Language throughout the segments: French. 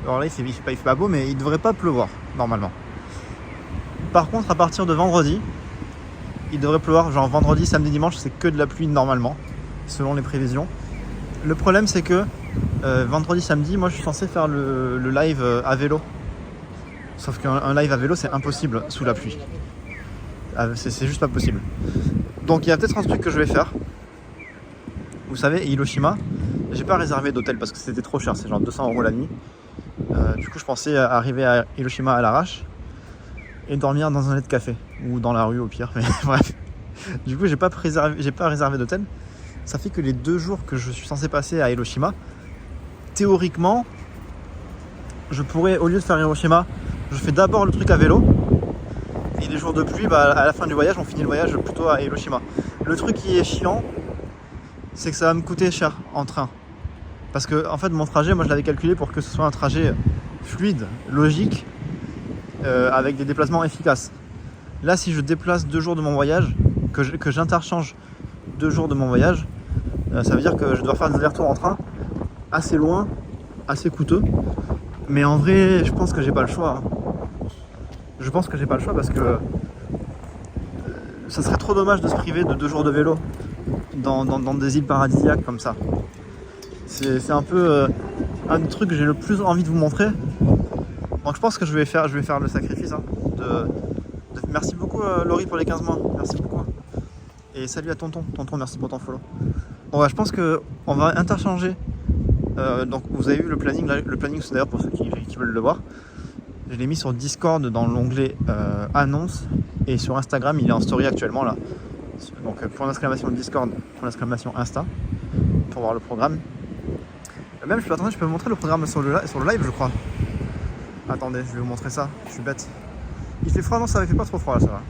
Alors là, il fait pas beau, mais il devrait pas pleuvoir, normalement. Par contre, à partir de vendredi, il devrait pleuvoir. Genre vendredi, samedi, dimanche, c'est que de la pluie normalement, selon les prévisions. Le problème, c'est que vendredi, samedi, moi, je suis censé faire le live à vélo. Sauf qu'un live à vélo, c'est impossible sous la pluie. C'est juste pas possible. Donc, il y a peut-être un truc que je vais faire. Vous savez, Hiroshima, j'ai pas réservé d'hôtel parce que c'était trop cher. C'est genre 200 € la nuit. Du coup, je pensais arriver à Hiroshima à l'arrache et dormir dans un lait de café ou dans la rue au pire. Mais bref. Du coup, j'ai pas réservé d'hôtel. Ça fait que les 2 jours que je suis censé passer à Hiroshima, théoriquement, je pourrais, au lieu de faire Hiroshima, je fais d'abord le truc à vélo. Et les jours de pluie, à la fin du voyage, on finit le voyage plutôt à Hiroshima. Le truc qui est chiant, c'est que ça va me coûter cher en train. Parce que en fait, mon trajet, moi je l'avais calculé pour que ce soit un trajet fluide, logique, avec des déplacements efficaces. Là, si je déplace 2 jours de mon voyage, que j'interchange 2 jours de mon voyage, ça veut dire que je dois faire des allers-retours en train assez loin, assez coûteux. Mais en vrai, je pense que j'ai pas le choix. Je pense que j'ai pas le choix parce que ça serait trop dommage de se priver de 2 jours de vélo dans des îles paradisiaques comme ça. C'est un peu un des trucs que j'ai le plus envie de vous montrer. Donc je pense que je vais faire le sacrifice. Hein, Merci beaucoup Laurie pour les 15 mois. Merci beaucoup. Et salut à Tonton. Tonton, merci pour ton follow. Bon, je pense qu'on va interchanger. Donc vous avez vu le planning. Le planning, c'est d'ailleurs pour ceux qui veulent le voir. Je l'ai mis sur Discord dans l'onglet annonces. Et sur Instagram, il est en story actuellement là. Donc point d'exclamation Discord, point d'exclamation Insta. Pour voir le programme. Même, je peux vous montrer le programme sur le live, je crois. Attendez, je vais vous montrer ça. Je suis bête. Il fait froid, non, ça ne fait pas trop froid là, ça va.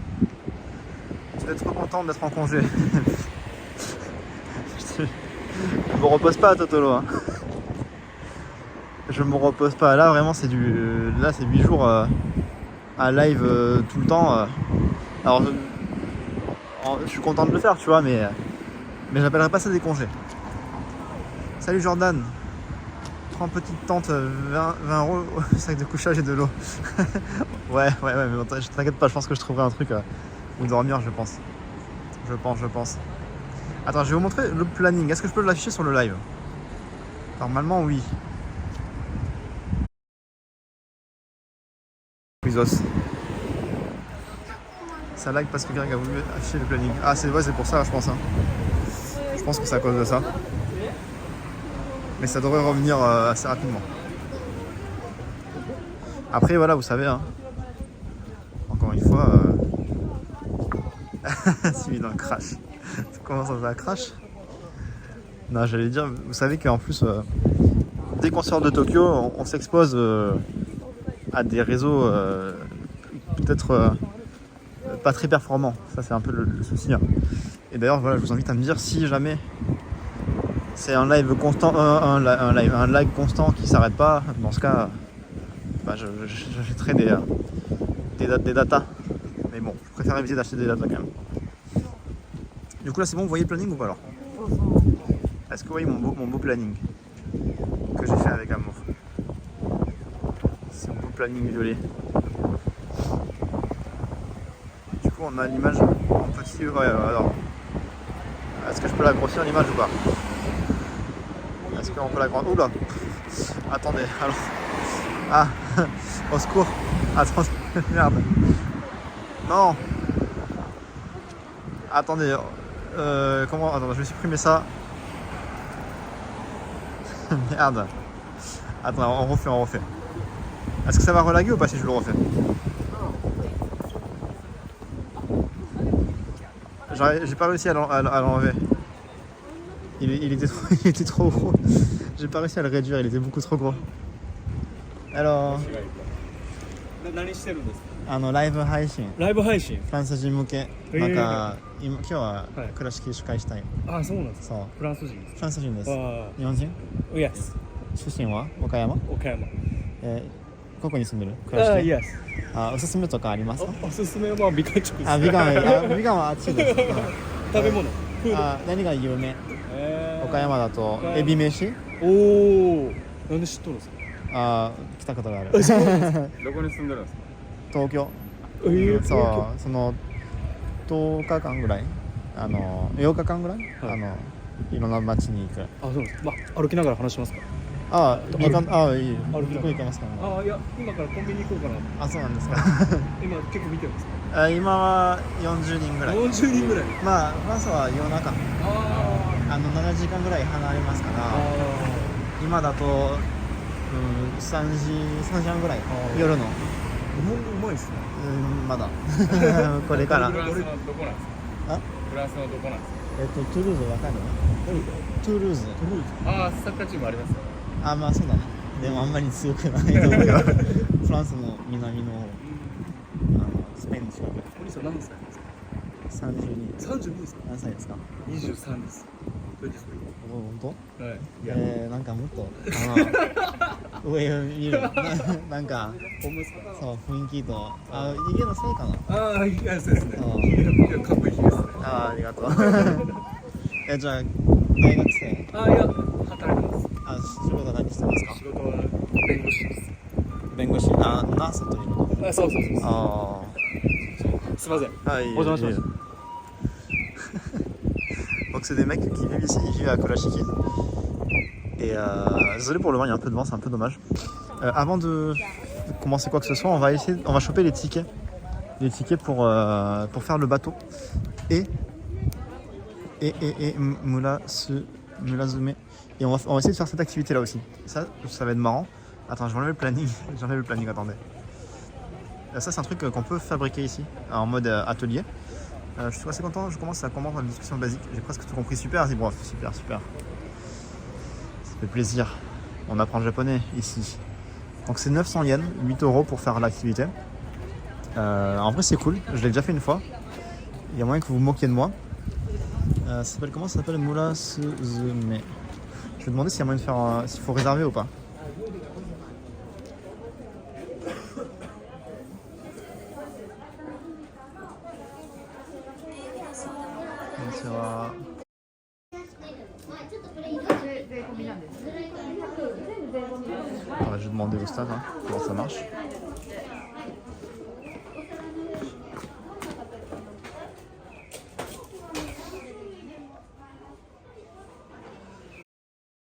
Je vais être trop content d'être en congé. Je me repose pas à Totolo. Hein. Je me repose pas. Là, vraiment, c'est 8 jours à live tout le temps. Alors, je suis content de le faire, tu vois, mais j'appellerai pas ça des congés. Salut Jordan. Prends petite tente, 20 €, sac de couchage et de l'eau. ouais, mais t'inquiète pas, je pense que je trouverai un truc où dormir, je pense. Je pense. Attends, je vais vous montrer le planning. Est-ce que je peux l'afficher sur le live? Normalement, oui. Quizos. Ça lag parce que Greg a voulu afficher le planning. Ah, c'est pour ça, je pense. Hein. Je pense que c'est à cause de ça. Mais ça devrait revenir assez rapidement. Après, voilà, vous savez, hein, encore une fois, c'est mis dans le crash. Comment ça va, crash? Non, j'allais dire, vous savez qu'en plus, dès qu'on sort de Tokyo, on s'expose à des réseaux peut-être pas très performants. Ça, c'est un peu le souci. Hein. Et d'ailleurs, voilà, je vous invite à me dire si jamais c'est un live constant, un lag constant qui s'arrête pas. Dans ce cas, j'achèterai des datas. Mais bon, je préfère éviter d'acheter des datas quand même. Du coup là c'est bon, vous voyez le planning ou pas alors? Est-ce que vous voyez mon beau planning que j'ai fait avec amour? C'est mon beau planning violet. Du coup on a l'image en petit. Ouais, alors. Est-ce que je peux la grossir l'image ou pas? Est-ce qu'on peut la grandir? Oula! Attendez, alors. Ah! Au secours! Attends, merde! Non! Attendez, comment? Attends, je vais supprimer ça. Merde! Attends, on refait. Est-ce que ça va relaguer ou pas si je le refais? J'ai pas réussi à l'enlever. Il était trop gros. J'ai pas réussi à le réduire, il était beaucoup trop gros. Alors. 何してるんですか？ライブ配信。ライブ配信。フランス人向け。なんか今日は倉敷司会したい。あ、そうなんですか。そう。フランス人です。フランス人です。あ日本人？ Yes。出身は岡山？岡山。ここに住んでる？倉敷。Yes。おすすめとかありますか？おすすめは美観地区です。美観はあっちです。食べ物。何が有名？岡山だとエビ飯？おお。なんで知っとるんですか？あ来たことがあるどこに住んでるんですか？東京そうその10日間ぐらい8日間ぐらい、いろんな街に行く。あ、そうです。まあ、歩きながら話しますか？いいよ歩きながらどこ行けますかね。いや、今からコンビニ行こうかな。そうなんですか今結構見てるんですか？今は40人ぐらい。40人ぐらい。まあフランスは夜中7時間ぐらい離れますから、今だと、3時半ぐらい、夜の。日本語うまいっすね。まだこれから。フランスのどこなんですか？フランスのどこなんですか？トゥルーズわかる？トゥルーズ。ああ、サッカーチームありますよ。まあそうだね。でもあんまり強くないと思うよフランスの南のスペインの近く。お兄さん何歳ですか32。32ですか？何歳ですか23です。本当？はい。なんかもっと上を見るなんかほんまですか？そう雰囲気と家のせいかな。いや、そうですね。いや、かっこいいですね。ありがとうじゃあ大学生？いや、働いてます。仕事何してますか？仕事は弁護士です。弁護士？ナースということ？そう。すいません。お邪魔しました。Donc c'est des mecs qui vivent ici, ils vivent à Kolachiki. Et désolé pour le vent, il y a un peu de vent, c'est un peu dommage. Avant de commencer quoi que ce soit, on va choper les tickets pour faire le bateau. Et Mulazume. Et on va essayer de faire cette activité là aussi. Ça va être marrant. Attends, je vais enlever le planning. J'enlève le planning, attendez. Ça c'est un truc qu'on peut fabriquer ici, en mode atelier. Je suis assez content, je commence à comprendre la discussion basique. J'ai presque tout compris. Super, Zibrof, super. Ça fait plaisir. On apprend le japonais ici. Donc c'est 900 yens, 8 € pour faire l'activité. En vrai c'est cool, je l'ai déjà fait une fois. Il y a moyen que vous vous moquiez de moi. Ça s'appelle comment? Ça s'appelle Mula Suzume. Je vais demander s'il y a moyen de faire s'il faut réserver ou pas. Je vais demander au staff comment ça marche.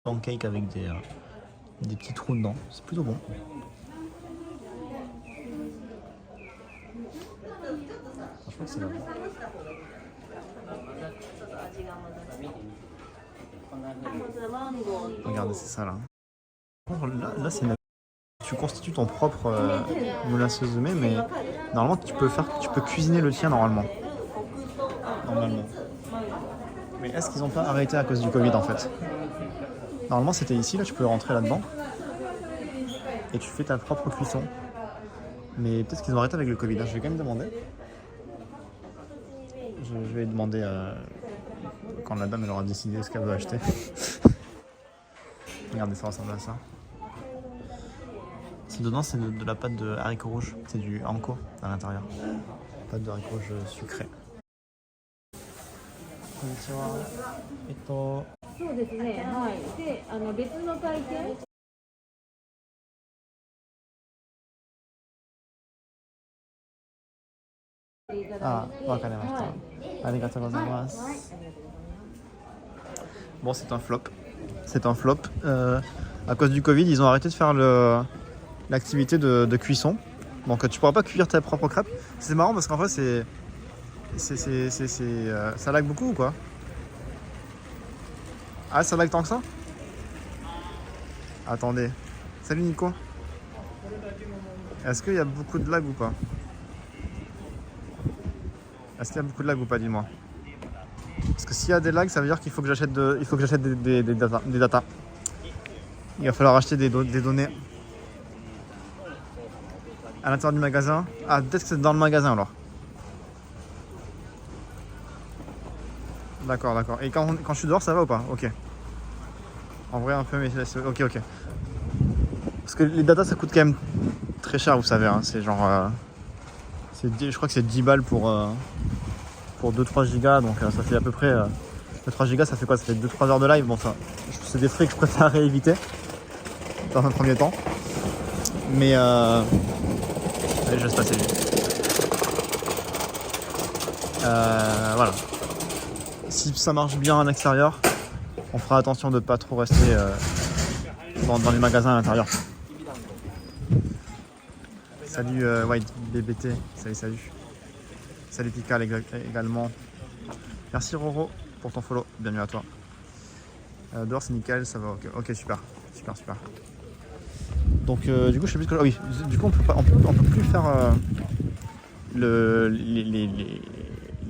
Pancake avec des petits trous dedans, c'est plutôt bon. Franchement c'est bon. Regardez, c'est ça là. Là c'est tu constitues ton propre moulin Suzume, mais normalement tu peux cuisiner le tien normalement. Mais est-ce qu'ils n'ont pas arrêté à cause du Covid en fait? Normalement c'était ici, là tu peux rentrer là-dedans et tu fais ta propre cuisson. Mais peut-être qu'ils ont arrêté avec le Covid, je vais quand même demander. Je vais demander quand la dame elle aura décidé ce qu'elle veut acheter. Regardez, ça ressemble à ça. Dedans c'est de la pâte de haricots rouges, c'est du anko à l'intérieur. Pâte de haricots rouges sucrée. Konnichiwa. そうですね、はい。で、別の体験。わかりました。ありがとうございます。Bon, c'est un flop. C'est un flop. À cause du Covid, ils ont arrêté de faire l'activité de cuisson. Donc tu pourras pas cuire tes propres crêpes. C'est marrant parce qu'en fait ça lag beaucoup ou quoi? Ah, ça lag tant que ça? Attendez. Salut Nico. Est-ce qu'il y a beaucoup de lag ou pas? Est-ce qu'il y a beaucoup de lag ou pas, dis-moi? Parce que s'il y a des lags, ça veut dire qu'il faut que j'achète des data. Il va falloir acheter des données à l'intérieur du magasin. Ah, peut-être que c'est dans le magasin alors. D'accord. Et quand je suis dehors, ça va ou pas? Ok. En vrai, un peu, mais ok. Parce que les datas, ça coûte quand même très cher, vous savez. Hein. C'est genre... je crois que c'est 10 balles pour 2-3 gigas. Donc ça fait à peu près... 3 gigas, ça fait quoi? Ça fait 2-3 heures de live. Bon, ça, c'est des frais que je préfère éviter dans un premier temps. Mais allez, je laisse passer lui. Voilà. Si ça marche bien à l'extérieur, on fera attention de ne pas trop rester dans les magasins à l'intérieur. Salut White BBT, salut. Salut Pika également. Merci Roro pour ton follow, bienvenue à toi. Dehors c'est nickel, ça va, ok super. Donc du coup je sais plus ce que... Ah oui, du coup on peut plus faire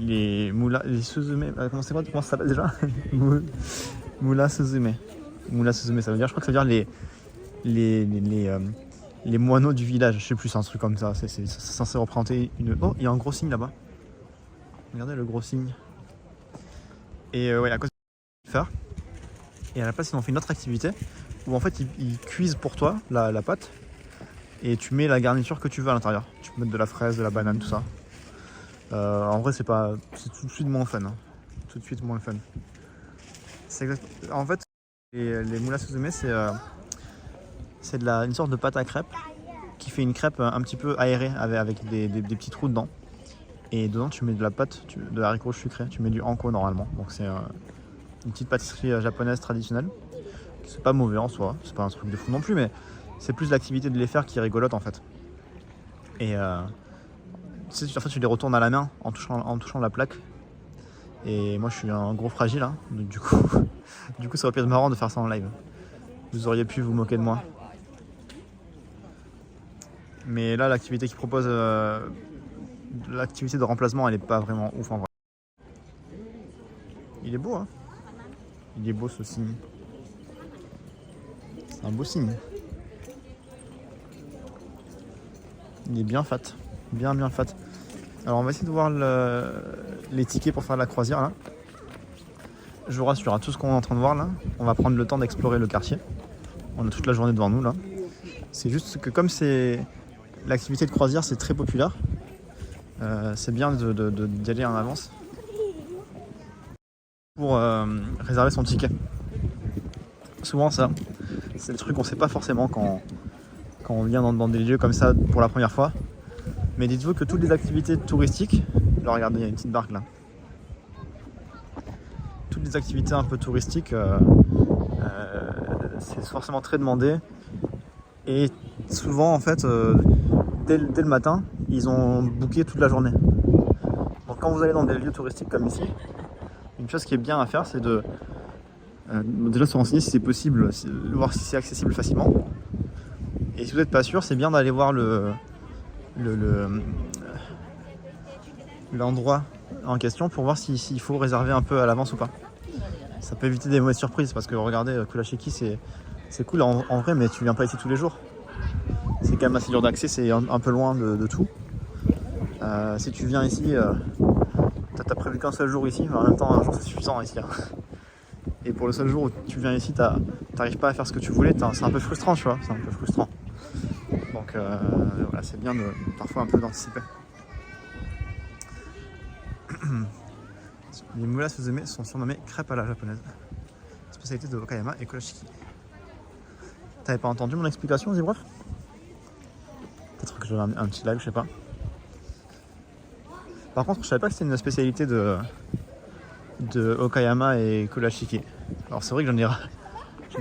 les moulas, les suzume, comment ça s'appelle déjà? Moula suzume. Moula suzume, ça veut dire, je crois que ça veut dire les moineaux du village, je sais plus, c'est un truc comme ça, c'est censé représenter une... Oh, il y a un gros signe là-bas. Regardez le gros signe. Et ouais, à cause de faire. Et à la place, ils ont fait une autre activité où en fait ils cuisent pour toi la pâte et tu mets la garniture que tu veux à l'intérieur. Tu peux mettre de la fraise, de la banane, tout ça. En vrai, c'est tout de suite moins fun. Hein. Tout de suite moins fun. En fait, les moulas suzume, c'est une sorte de pâte à crêpes qui fait une crêpe un petit peu aérée avec des petits trous dedans. Et dedans, tu mets de la pâte, de haricots sucrés, tu mets du anko normalement. Donc c'est une petite pâtisserie japonaise traditionnelle. C'est pas mauvais en soi, c'est pas un truc de fou non plus, mais c'est plus l'activité de les faire qui est rigolote en fait. Et en fait, tu les retournes à la main en touchant la plaque. Et moi, je suis un gros fragile, hein, donc du coup, ça aurait pu être marrant de faire ça en live. Vous auriez pu vous moquer de moi. Mais là, l'activité qu'ils proposent, l'activité de remplacement, elle est pas vraiment ouf en vrai. Il est beau, hein. Il est beau ce signe. C'est un beau signe. Il est bien fat. Bien fat. Alors on va essayer de voir les tickets pour faire la croisière là. Je vous rassure, à tout ce qu'on est en train de voir là, on va prendre le temps d'explorer le quartier. On a toute la journée devant nous là. C'est juste que comme c'est l'activité de croisière, c'est très populaire. C'est bien d'y aller en avance pour réserver son ticket. Souvent ça, c'est le truc qu'on sait pas forcément quand on vient dans des lieux comme ça pour la première fois. Mais dites-vous que toutes les activités touristiques, là regardez, il y a une petite barque là. Toutes les activités un peu touristiques, c'est forcément très demandé. Et souvent en fait, dès le matin, ils ont booké toute la journée. Donc quand vous allez dans des lieux touristiques comme ici, une chose qui est bien à faire, c'est de déjà se renseigner si c'est possible, voir si c'est accessible facilement. Et si vous n'êtes pas sûr, c'est bien d'aller voir l'endroit en question pour voir s'il faut réserver un peu à l'avance ou pas. Ça peut éviter des mauvaises surprises parce que regardez, Kurashiki c'est cool en vrai, mais tu viens pas ici tous les jours. C'est quand même assez dur d'accès, c'est un peu loin de tout. Si tu viens ici, t'as prévu qu'un seul jour ici, mais en même temps un jour c'est suffisant ici. Hein. Et pour le seul jour où tu viens ici, t'arrives pas à faire ce que tu voulais, c'est un peu frustrant, tu vois, c'est un peu frustrant. Donc voilà, c'est bien parfois un peu d'anticiper. Les moulas suzume sont surnommés crêpes à la japonaise, spécialité de Okayama et Kurashiki. T'avais pas entendu mon explication, Zibref? Peut-être que j'avais un petit lag, je sais pas. Par contre, je savais pas que c'était une spécialité de Okayama et Kurashiki. Alors c'est vrai que j'en ai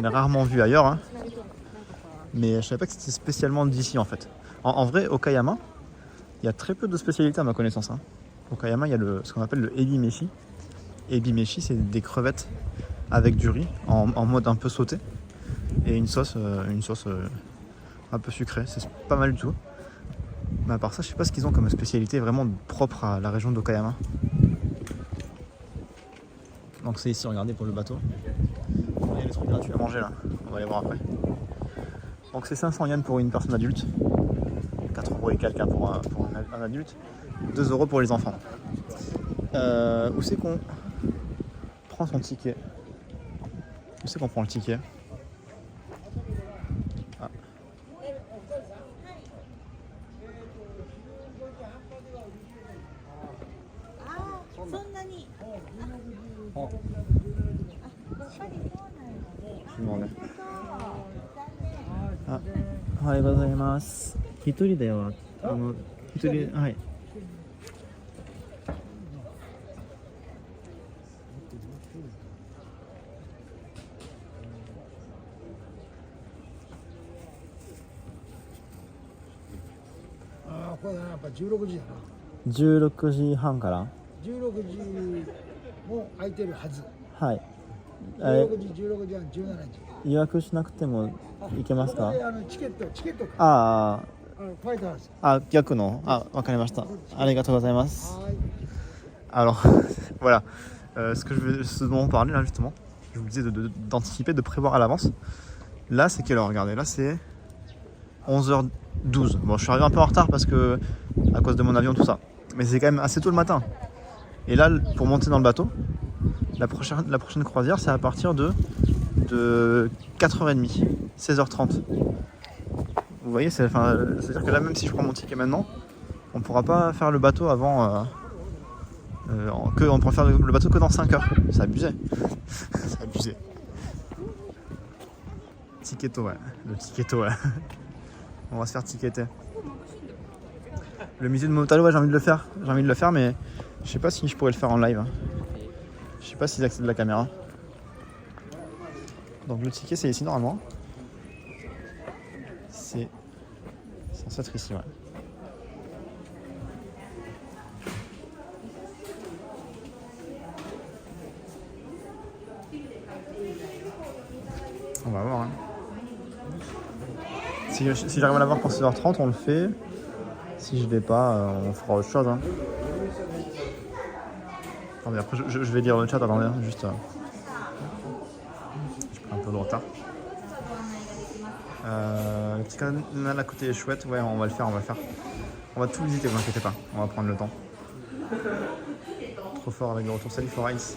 rarement vu ailleurs, hein. Mais je savais pas que c'était spécialement d'ici en fait. En vrai, Okayama, il y a très peu de spécialités à ma connaissance. Hein. Okayama, il y a ce qu'on appelle le ebimeshi. Ebimeshi, c'est des crevettes avec du riz en mode un peu sauté et une sauce un peu sucrée. C'est pas mal du tout. Mais à part ça, je sais pas ce qu'ils ont comme spécialité vraiment propre à la région d'Okayama. Donc c'est ici, regardez, pour le bateau. Il y a des trucs gratuits à manger là, on va les voir après. Donc c'est 500 yens pour une personne adulte, 4 € et quelques pour un adulte, 2 € pour les enfants. Où c'est qu'on prend son ticket? Où c'est qu'on prend le ticket? Ah. Je demandais. Ah. おはようございます。一人では一人はい。ああ、これやっぱ16時やな。16時半から。16時も空いてるはず。はい。16時、16時半、17時。予約しなくても行けますか？これチケットか。あファイターズ。あ、逆の。あ、わかりました。ありがとうございます。はい。Alors, voilà. Ce dont on parlait là justement, je vous disais d'anticiper, de prévoir à l'avance. Là, c'est quelle heure? Regardez, là c'est 11h12. Bon, je suis arrivé un peu en retard parce que à cause de mon avion, tout ça. Mais c'est quand même assez tôt le matin. Et là, pour monter dans le bateau, la prochaine croisière, c'est à partir de 4h30, 16h30. Vous voyez, c'est-à-dire que là, même si je prends mon ticket maintenant, on ne pourra pas faire le bateau avant. On pourra faire le bateau que dans 5 heures. C'est abusé. C'est abusé. Ticketo, ouais. Le ticketo, ouais. On va se faire ticketer. Le musée de Momotaro, ouais, j'ai envie de le faire. Mais je sais pas si je pourrais le faire en live. Je sais pas s'ils accèdent la caméra. Donc le ticket, c'est ici normalement. C'est censé être ici, ouais. On va voir. Hein. Si j'arrive à l'avoir pour 16h30, on le fait. Si je l'ai pas, on fera autre chose. Hein. Attendez, après je vais lire le chat. Attendez, juste. Je prends un peu de retard. Le petit canal à côté est chouette. Ouais, on va le faire. On va tout visiter, vous inquiétez pas. On va prendre le temps. Trop fort avec le retour. Salut Forace.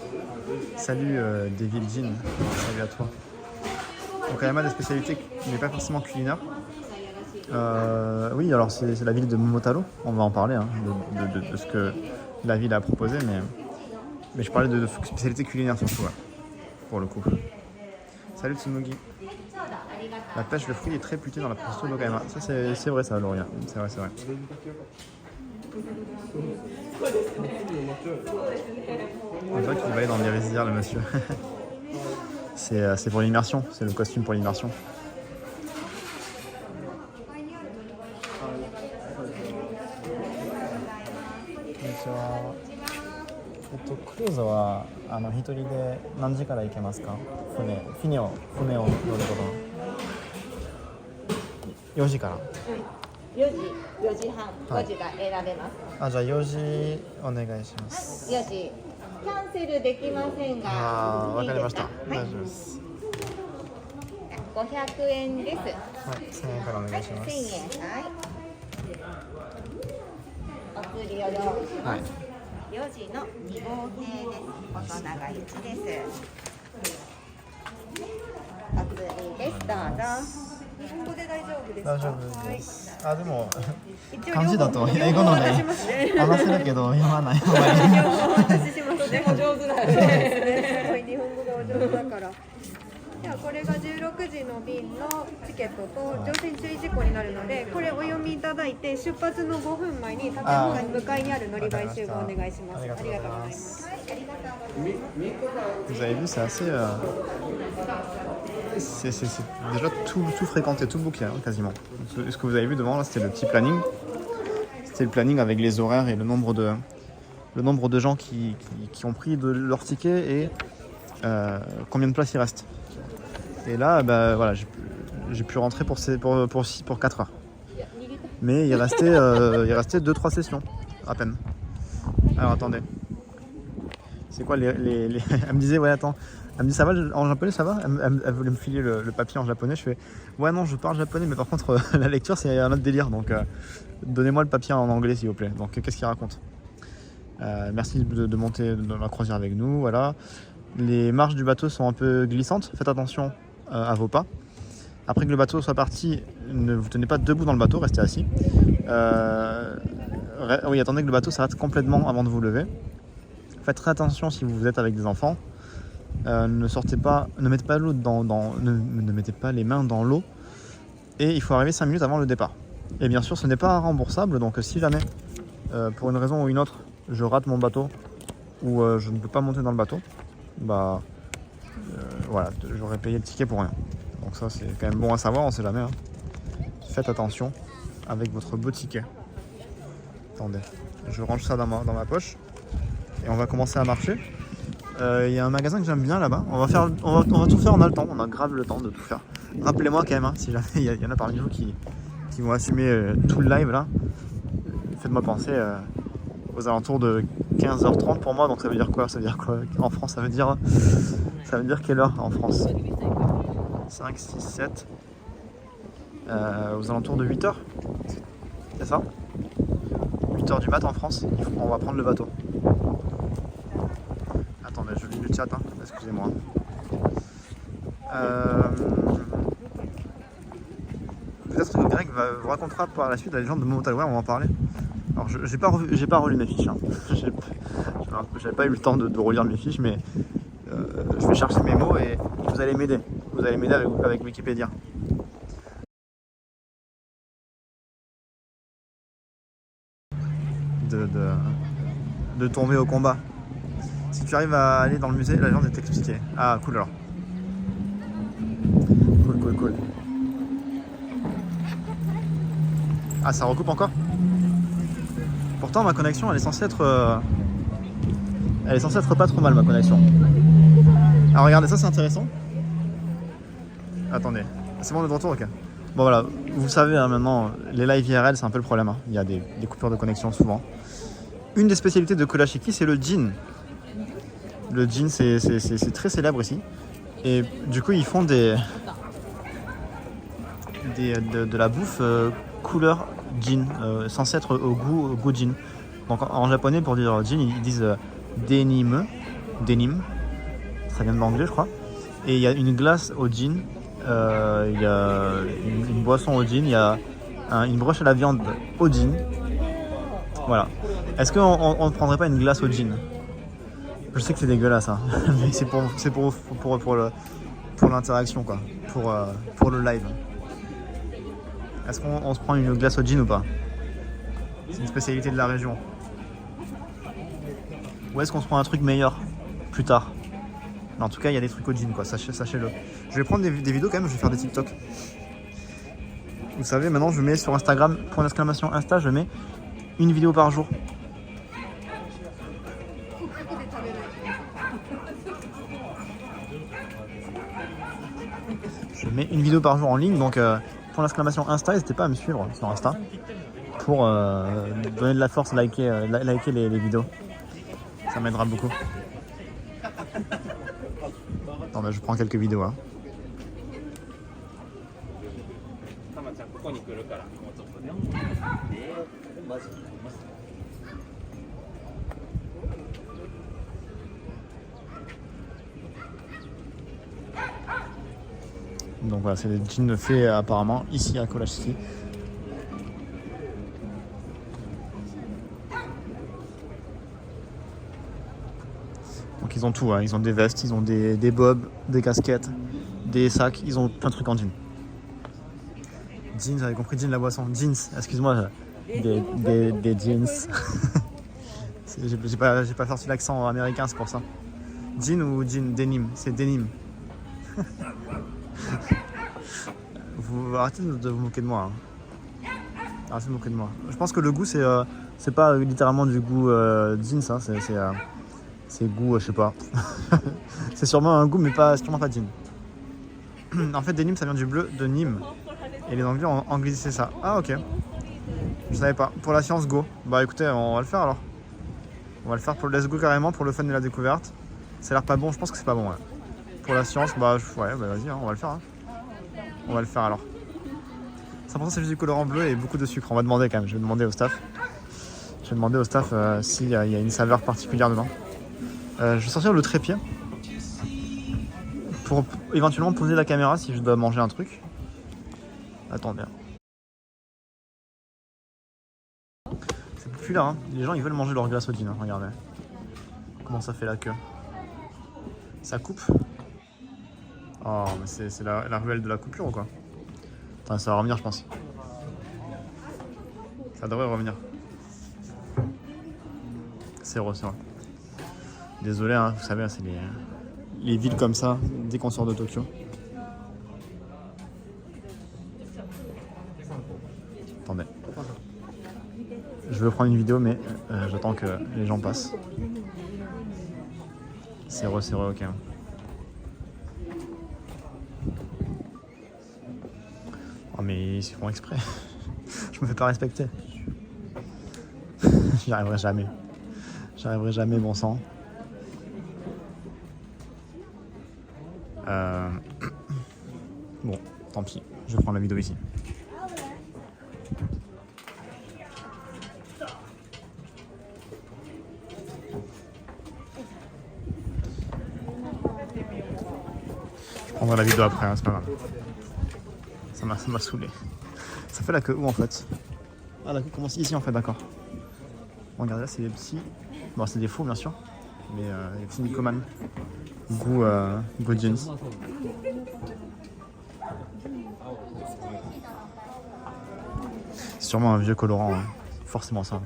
Salut Devil Jean. Salut à toi. Donc quand même des spécialités qui n'est pas forcément culinaire. Oui, alors c'est la ville de Momotaro. On va en parler hein, de ce que la ville a proposé, mais je parlais de spécialités culinaires surtout, ouais, pour le coup. Salut Tsunugi. La pêche de fruits est très réputée dans la préfecture d'Okayama. Ça c'est vrai ça, Lauria. C'est vrai. On dirait qu'il va aller dans les rizières, le monsieur. C'est pour l'immersion, c'est le costume pour l'immersion. Bonjour. クルーズは一人で何時から行けますか？船を乗ること4時から。4時半、5時が選べます。あ、じゃあ4時お願いします。4時キャンセルできませんが。わかりました。大丈夫です。500円です。はい、1000円からお願いします。1000円。はい。お釣りを用意します。はい。4時の2号艇です。大人が1です。お釣りです。どうぞ。日本語で大丈夫ですか？大丈夫です。あ、でも漢字だと英語ので話せるけど読まない。両方私します。とても上手なんで。すごい日本語がお上手だから。ではこれが16時の便のチケットと乗船注意事項になるので、これお読みいただいて出発の5分前に建物向かいにある乗り場へ集合お願いします。ありがとうございます。Vous avez vu, c'est assez. C'est déjà tout fréquenté, tout booké, hein, quasiment. Ce que vous avez vu devant là, c'était le petit planning. C'était le planning avec les horaires et le nombre de gens qui ont pris leur ticket et combien de places il reste. Et là, bah, voilà, j'ai pu rentrer pour 4 heures. Mais il restait 2-3 sessions, à peine. Alors attendez. C'est quoi les... Elle me disait, ouais, attends. Elle me dit, ça va en japonais, ça va? Elle voulait me filer le papier en japonais. Je fais, ouais, non, je parle japonais, mais par contre, la lecture, c'est un autre délire. Donc, donnez-moi le papier en anglais, s'il vous plaît. Donc, qu'est-ce qu'il raconte? Merci de monter dans la croisière avec nous. Voilà. Les marches du bateau sont un peu glissantes. Faites attention à vos pas. Après que le bateau soit parti, ne vous tenez pas debout dans le bateau, restez assis. Oui, attendez que le bateau s'arrête complètement avant de vous lever. Faites très attention si vous êtes avec des enfants. Ne mettez pas l'eau ne mettez pas les mains dans l'eau Et il faut arriver 5 minutes avant le départ. Et bien sûr, ce n'est pas remboursable, donc si jamais, pour une raison ou une autre, je rate mon bateau ou je ne peux pas monter dans le bateau, bah voilà, j'aurais payé le ticket pour rien. Donc ça, c'est quand même bon à savoir, on sait jamais. Hein. Faites attention avec votre beau ticket. Attendez, je range ça dans ma poche et on va commencer à marcher. Il y a un magasin que j'aime bien là-bas. On va tout faire, on a le temps, on a grave le temps de tout faire. Rappelez-moi quand même, hein, si jamais il y en a parmi vous qui vont assumer tout le live là, faites-moi penser aux alentours de 15h30 pour moi. Donc ça veut dire quoi? Ça veut dire quoi en France? Ça veut dire quelle heure en France? 5, 6, 7 aux alentours de 8h. C'est ça? 8h du mat en France, on va prendre le bateau. Attendez, je lis le chat, hein. Excusez-moi. Peut-être que Greg vous racontera par la suite la légende de Momotaroa, on va en parler. Alors j'ai pas relu mes fiches, hein. J'avais pas eu le temps de relire mes fiches, mais je vais chercher mes mots et vous allez m'aider. Vous allez m'aider avec Wikipédia. De tomber au combat. Si tu arrives à aller dans le musée, la légende est expliquée. Ah, cool alors. Cool. Ah, ça recoupe encore? Pourtant, ma connexion, elle est censée être pas trop mal, ma connexion. Alors, regardez, ça c'est intéressant. Attendez, c'est bon, on est de retour, ok. Bon, voilà, vous savez, hein, maintenant, les live IRL, c'est un peu le problème. Hein. Il y a des coupures de connexion souvent. Une des spécialités de Kurashiki, c'est le gin. Le gin, c'est très célèbre ici. Et du coup, ils font de la bouffe couleur gin, censée être au goût gin. Donc en japonais, pour dire gin, ils disent denim. Ça vient de l'anglais, je crois. Et il y a une glace au gin, il y a une boisson au gin, il y a une broche à la viande au gin. Voilà. Est-ce qu'on ne prendrait pas une glace au gin? Je sais que c'est dégueulasse, hein. Mais c'est pour l'interaction, quoi. Pour le live. Est-ce qu'on se prend une glace au gin ou pas? C'est une spécialité de la région. Ou est-ce qu'on se prend un truc meilleur plus tard? Mais en tout cas, il y a des trucs au gin, quoi. Sachez-le. Je vais prendre des vidéos quand même. Je vais faire des TikTok. Vous savez, maintenant, je mets sur Instagram, !! Insta, je mets une vidéo par jour. Je mets une vidéo par jour en ligne, donc !! Insta, n'hésitez pas à me suivre sur Insta pour donner de la force, liker les vidéos. Ça m'aidera beaucoup. Attends, je prends quelques vidéos. Hein. Donc voilà, c'est des jeans faits apparemment ici à Kurashiki. Donc ils ont tout, hein. Ils ont des vestes, ils ont des bobs, des casquettes, des sacs, ils ont plein de trucs en jean. Jeans, j'avais compris jean la boisson. Jeans, excuse-moi, des jeans. j'ai pas sorti l'accent américain, c'est pour ça. Jean ou jean? Denim, c'est denim. Vous arrêtez de vous moquer de moi. Hein. Arrêtez de vous moquer de moi. Je pense que le goût, c'est pas littéralement du goût jeans, hein. C'est goût, je sais pas. C'est sûrement un goût, mais sûrement pas jean. En fait, denim, ça vient du bleu de Nîmes. Et les Anglais ont anglisé ça. Ah, ok. Je savais pas. Pour la science, go. Bah écoutez, on va le faire alors. On va le faire pour le let's go carrément, pour le fun de la découverte. Ça a l'air pas bon, je pense que c'est pas bon. Ouais. Pour la science, bah vas-y, hein, on va le faire. Hein. On va le faire alors. 100% c'est juste du colorant bleu et beaucoup de sucre. On va demander quand même. Je vais demander au staff. S'il y a une saveur particulière dedans. Je vais sortir le trépied pour éventuellement poser la caméra si je dois manger un truc. Attendez. C'est populaire, hein. Les gens ils veulent manger leur glace au gin, hein. Regardez. Comment ça fait la queue. Ça coupe. Oh, mais c'est la ruelle de la coupure ou quoi? Attends, ça va revenir, je pense. Ça devrait revenir. C'est vrai. Désolé, hein, vous savez, c'est les villes comme ça, dès qu'on sort de Tokyo. Attendez. Je veux prendre une vidéo, mais j'attends que les gens passent. C'est vrai, ok. Oh, mais ils font exprès. Je me fais pas respecter. J'y arriverai jamais. Bon sang. Bon, tant pis. Je prends la vidéo ici. Je prendrai la vidéo après, hein, c'est pas grave. Ça m'a saoulé. Ça fait la queue où en fait? Ah, la queue commence ici en fait, d'accord. Bon, regardez là, c'est des petits. Bon, c'est des faux bien sûr, mais des petits Nicoman. Goût jeans. C'est sûrement un vieux colorant, hein. Forcément ça.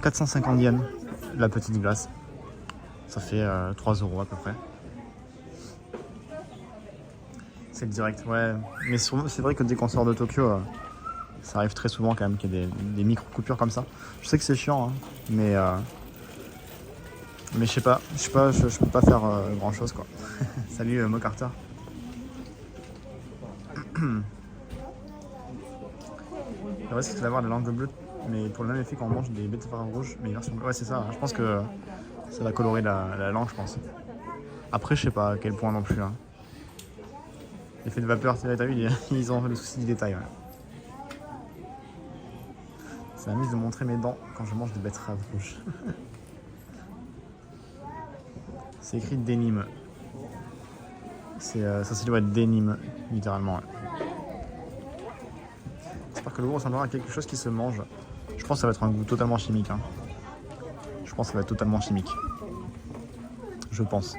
450 yens la petite glace. Ça fait 3 € à peu près. C'est le direct, ouais. Mais c'est vrai que dès qu'on sort de Tokyo, ça arrive très souvent quand même qu'il y ait des micro-coupures comme ça. Je sais que c'est chiant, hein, mais je sais pas, je peux pas faire grand chose quoi. Salut Mo Carter. Le risque c'est d'avoir des langues bleues, mais pour le même effet quand on mange des betteraves rouges, mais version bleue. Ouais, c'est ça, je pense que ça va colorer la langue, je pense. Après, je sais pas à quel point non plus. Hein. L'effet de vapeur, t'as vu, ils ont le souci du détail. Ouais. Ça m'amuse de montrer mes dents quand je mange des betteraves rouges. C'est écrit denim. Ça doit être denim, littéralement. Ouais. J'espère que le goût ressemblera à quelque chose qui se mange. Je pense que ça va être un goût totalement chimique. Hein. Je pense que ça va être totalement chimique. Je pense.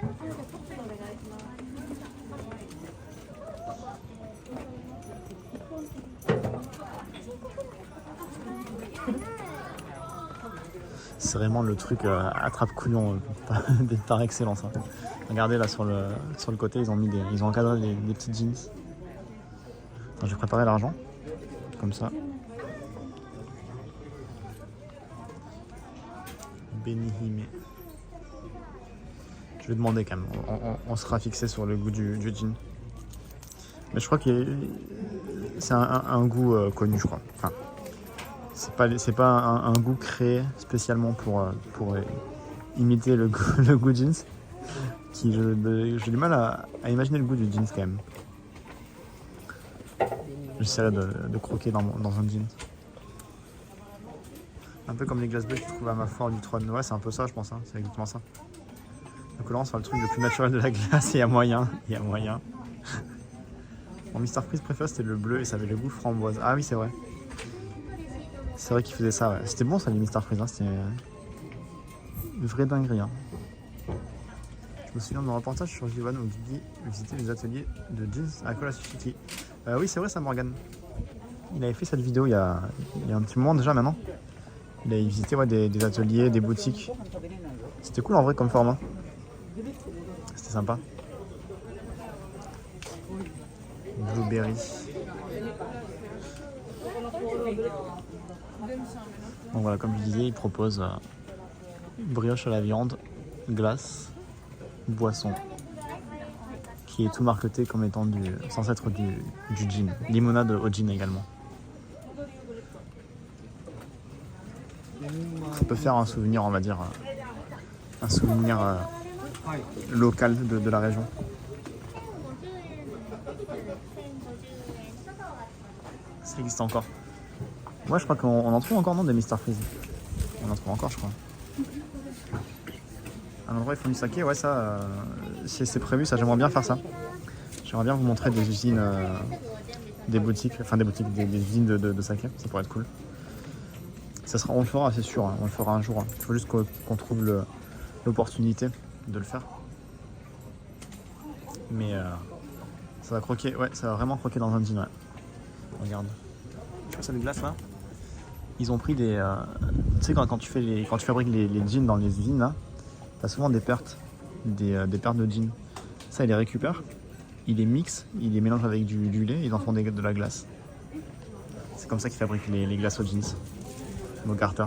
C'est vraiment le truc attrape-couillon par excellence. Hein. Regardez là sur le côté, ils ont encadré des petites jeans. Attends, je vais préparer l'argent. Comme ça. Benihime. Je vais demander quand même. On sera fixé sur le goût du jean. Mais je crois que c'est un goût connu, je crois. Enfin, c'est pas un goût créé spécialement pour imiter le goût jeans. J'ai du mal à imaginer le goût du jeans quand même. J'essaierai de croquer dans un jean. Un peu comme les glaces bleues que tu trouves à ma foire du trône. Ouais, c'est un peu ça, je pense. Hein. C'est exactement ça. Donc là, on sera le truc le plus naturel de la glace. Il y a moyen. Mon Mr Freeze préféré, c'était le bleu et ça avait le goût framboise. Ah oui, c'est vrai. C'est vrai qu'il faisait ça, ouais. C'était bon, ça, les Mr Freeze. Hein. C'était une vraie dinguerie. Hein. Je me souviens de mon reportage sur Jivan où Guigui visitait les ateliers de jeans à Kola City. Oui, c'est vrai, ça, Morgan. Il avait fait cette vidéo il y a un petit moment déjà maintenant. Il avait visité des ateliers, des boutiques. C'était cool en vrai comme format. C'était sympa. Blueberry. Donc voilà, comme je disais, il propose brioche à la viande, glace, boisson, qui est tout marketé comme étant censé être du gin. Limonade au gin également. Ça peut faire un souvenir, on va dire, un souvenir local de la région. Ça existe encore. Ouais, je crois qu'on en trouve encore, non, des Mr Freeze. On en trouve encore, je crois. À l'endroit, ils font du saké, ouais, ça, c'est prévu, ça, j'aimerais bien faire ça. J'aimerais bien vous montrer des usines, des boutiques, des usines de saké, ça pourrait être cool. On le fera, c'est sûr, hein, on le fera un jour. Hein. Il faut juste qu'on trouve l'opportunité de le faire. Mais ça va croquer, ouais, ça va vraiment croquer dans un jean, ouais. Regarde. Tu vois cette glace là? Ils ont pris des... tu sais quand tu fabriques les jeans dans les usines là, t'as souvent des pertes. Des pertes de jeans. Ça, ils les récupèrent, ils les mixent, ils les mélangent avec du lait, ils en font de la glace. C'est comme ça qu'ils fabriquent les glaces aux jeans. Nos Carter.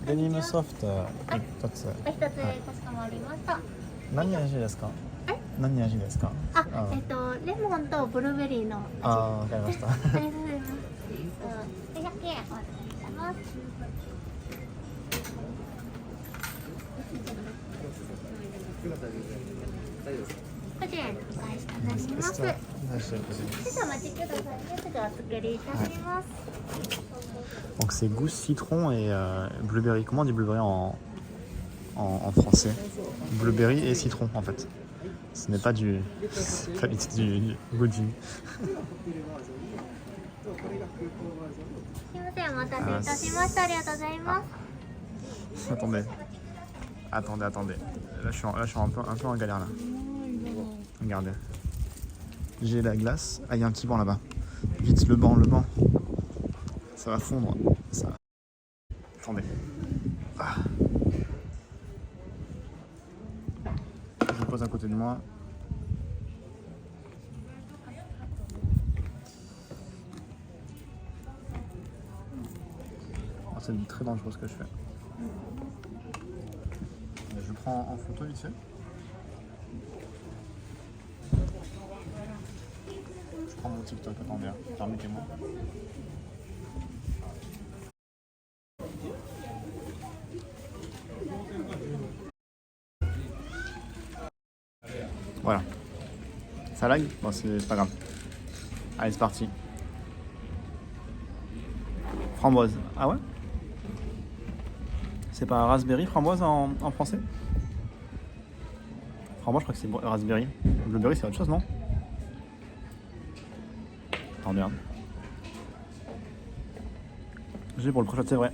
デニムソフト一つ。お一つかしこまりました。何味ですか？何味ですか？レモンとブルーベリーの味。ああ、わかりました。ありがとうございます。500円お願いします。こちらにお返しいたします。少々お待ちください。すぐお作りいたします。Donc c'est gousse, citron et blueberry. Comment on dit blueberry en français? Blueberry et citron en fait. Ce n'est pas du goujin. すみません、お待たせいたしました。ありがとうございます。 Attendez. Là je suis un peu en galère là. Regardez. J'ai la glace. Ah, il y a un petit banc là-bas. Vite, le banc. Ça va fondre. Ça. Attendez. Ah. Je le pose à côté de moi. Oh, c'est très dangereux ce que je fais. Je prends en photo vite fait. Je prends mon TikTok, attendez, permettez-moi. Voilà. Ça lag? Bon, c'est pas grave. Allez, c'est parti. Framboise. Ah ouais? C'est pas raspberry, framboise en français? Framboise, je crois que c'est raspberry. Blueberry, c'est autre chose, non? Attendez. Hein. J'ai pour le prochain, c'est vrai.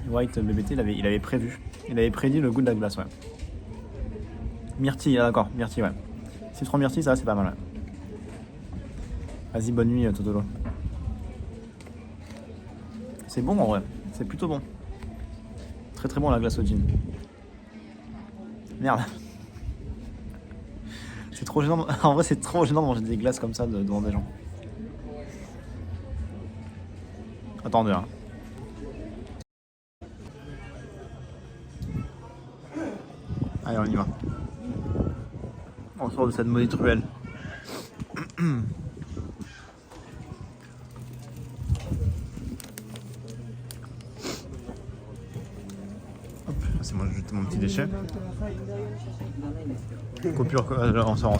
White BBT, il avait prévu. Il avait prédit le goût de la glace, ouais. Myrtille, ah d'accord, myrtille, ouais. Citron myrtille, ça c'est pas mal, ouais. Vas-y, bonne nuit, Totolo. C'est bon en vrai, c'est plutôt bon. Très très bon la glace au gin. Merde. C'est trop gênant, en vrai c'est trop gênant de manger des glaces comme ça devant des gens. Attendez, hein. Allez, on y va. On sort de cette maudite ruelle. Hop, c'est moi, je jette mon petit déchet. Coupure, on sort.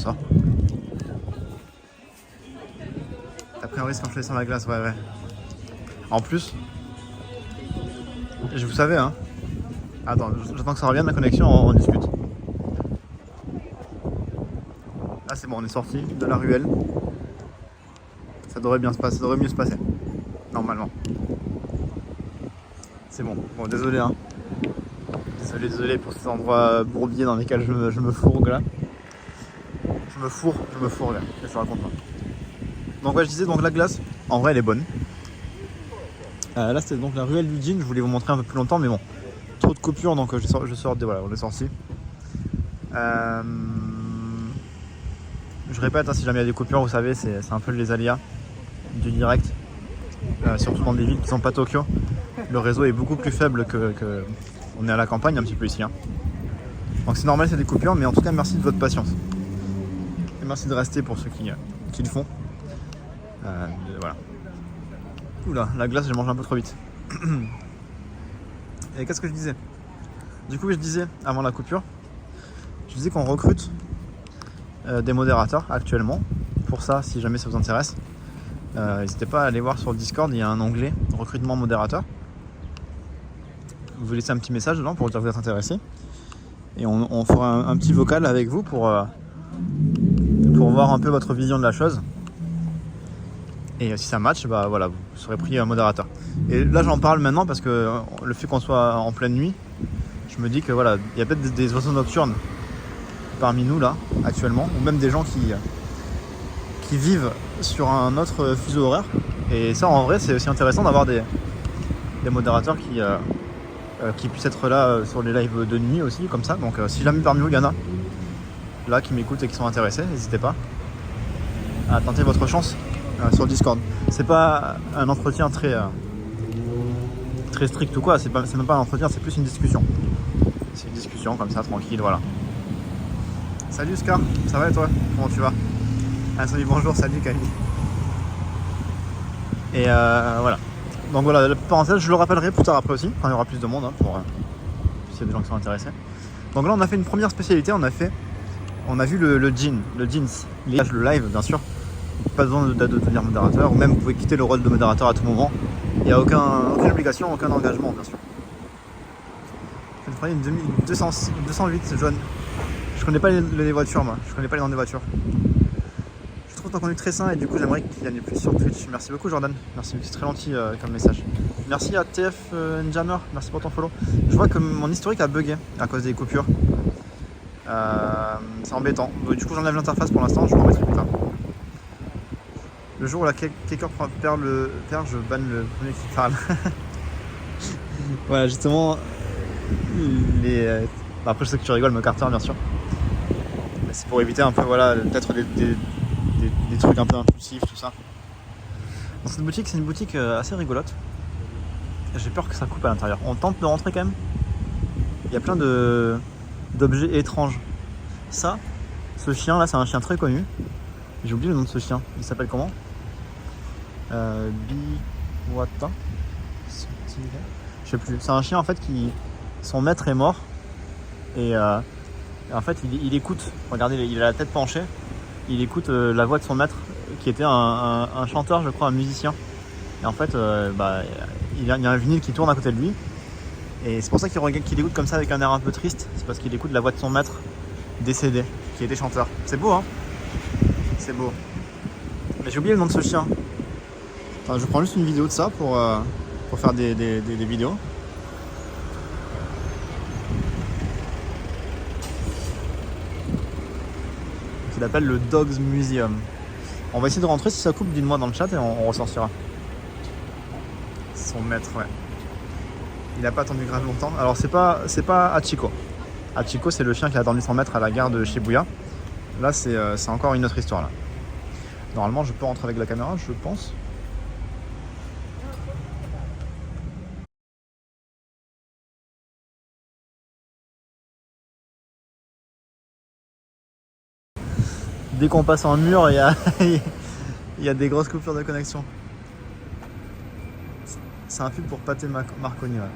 T'as pris un risque quand je fais sans la glace, ouais. En plus, vous savez, hein. Attends, j'attends que ça revienne la connexion, on discute. Là c'est bon, on est sorti de la ruelle. Ça devrait bien se passer, ça devrait mieux se passer. Normalement. C'est bon. Bon, désolé hein. Désolé pour ces endroits bourbiers dans lesquels je me fourgue là. Je me fourre là. Je te raconte pas. Donc ouais, je disais, donc la glace, en vrai elle est bonne. Là c'était donc la ruelle du gin, je voulais vous montrer un peu plus longtemps mais bon. Trop de coupures donc je sors de, voilà, on est sorti. Je répète, hein, si jamais il y a des coupures, vous savez, c'est un peu les aléas du direct. Surtout dans des villes qui sont pas Tokyo. Le réseau est beaucoup plus faible que on est à la campagne un petit peu ici. Hein. Donc c'est normal, c'est des coupures, mais en tout cas merci de votre patience. Et merci de rester pour ceux qui le font. Voilà. Oula, la glace, j'ai mangé un peu trop vite. Et qu'est-ce que je disais? Du coup, je disais, avant la coupure, je disais qu'on recrute des modérateurs actuellement. Pour ça, si jamais ça vous intéresse, n'hésitez pas à aller voir sur le Discord, il y a un onglet recrutement modérateur. Vous laissez un petit message dedans pour dire que vous êtes intéressé. Et on fera un petit vocal avec vous pour voir un peu votre vision de la chose. Et si ça match, bah voilà, vous serez pris un modérateur. Et là j'en parle maintenant parce que le fait qu'on soit en pleine nuit, je me dis que voilà, il y a peut-être des oiseaux nocturnes parmi nous là, actuellement, ou même des gens qui vivent sur un autre fuseau horaire. Et ça en vrai c'est aussi intéressant d'avoir des modérateurs qui puissent être là sur les lives de nuit aussi, comme ça. Donc si jamais parmi vous il y en a là qui m'écoutent et qui sont intéressés, n'hésitez pas à tenter votre chance sur Discord. C'est pas un entretien très strict ou quoi, c'est même pas un entretien, c'est plus une discussion. C'est une discussion comme ça, tranquille, voilà. Salut Scar, ça va et toi? Comment tu vas? Salut, bonjour, salut Camille. Et voilà. Donc voilà, la parenthèse, je le rappellerai plus tard après aussi, quand il y aura plus de monde, hein, pour s'il y a des gens qui sont intéressés. Donc là on a fait une première spécialité, on a vu le jeans, le live bien sûr. Pas besoin de devenir modérateur, ou même vous pouvez quitter le rôle de modérateur à tout moment. Il n'y a aucune obligation, aucun engagement bien sûr. Je vais te prendre une 208 jaune. Je connais pas les voitures moi, je connais pas les noms des voitures. Je trouve ton contenu très sain et du coup j'aimerais qu'il y en ait plus sur Twitch. Merci beaucoup Jordan, merci, c'est très gentil comme message. Merci à TF Njammer, merci pour ton follow. Je vois que mon historique a bugué à cause des coupures. C'est embêtant. Donc, du coup j'enlève l'interface pour l'instant, je m'en remettrai plus tard. Le jour où la Keker perd, je banne le premier qui parle. Voilà, justement, après je sais que tu rigoles, me Carter bien sûr. C'est pour éviter un peu, voilà, peut-être des trucs un peu impulsifs, tout ça. Dans cette boutique, c'est une boutique assez rigolote. J'ai peur que ça coupe à l'intérieur. On tente de rentrer quand même. Il y a plein d'objets étranges. Ça, ce chien là, c'est un chien très connu. J'ai oublié le nom de ce chien. Il s'appelle comment? Biwata. Je sais plus. C'est un chien en fait son maître est mort et en fait il écoute. Regardez, il a la tête penchée. Il écoute la voix de son maître qui était un chanteur, je crois, un musicien. Et en fait, il y a un vinyle qui tourne à côté de lui. Et c'est pour ça qu'il écoute comme ça avec un air un peu triste. C'est parce qu'il écoute la voix de son maître décédé, qui était chanteur. C'est beau, hein? C'est beau. Mais j'ai oublié le nom de ce chien. Enfin, je prends juste une vidéo de ça pour faire des vidéos. Il appelle le Dogs Museum. On va essayer de rentrer, si ça coupe, dites-moi dans le chat et on ressortira. Son maître, ouais. Il a pas attendu grave longtemps. Alors c'est pas Hachiko. Hachiko c'est le chien qui a attendu son maître à la gare de Shibuya. Là c'est encore une autre histoire là. Normalement je peux rentrer avec la caméra, je pense. Dès qu'on passe en mur, il y a des grosses coupures de connexion. C'est un fil pour pâter Marconi. Ouais.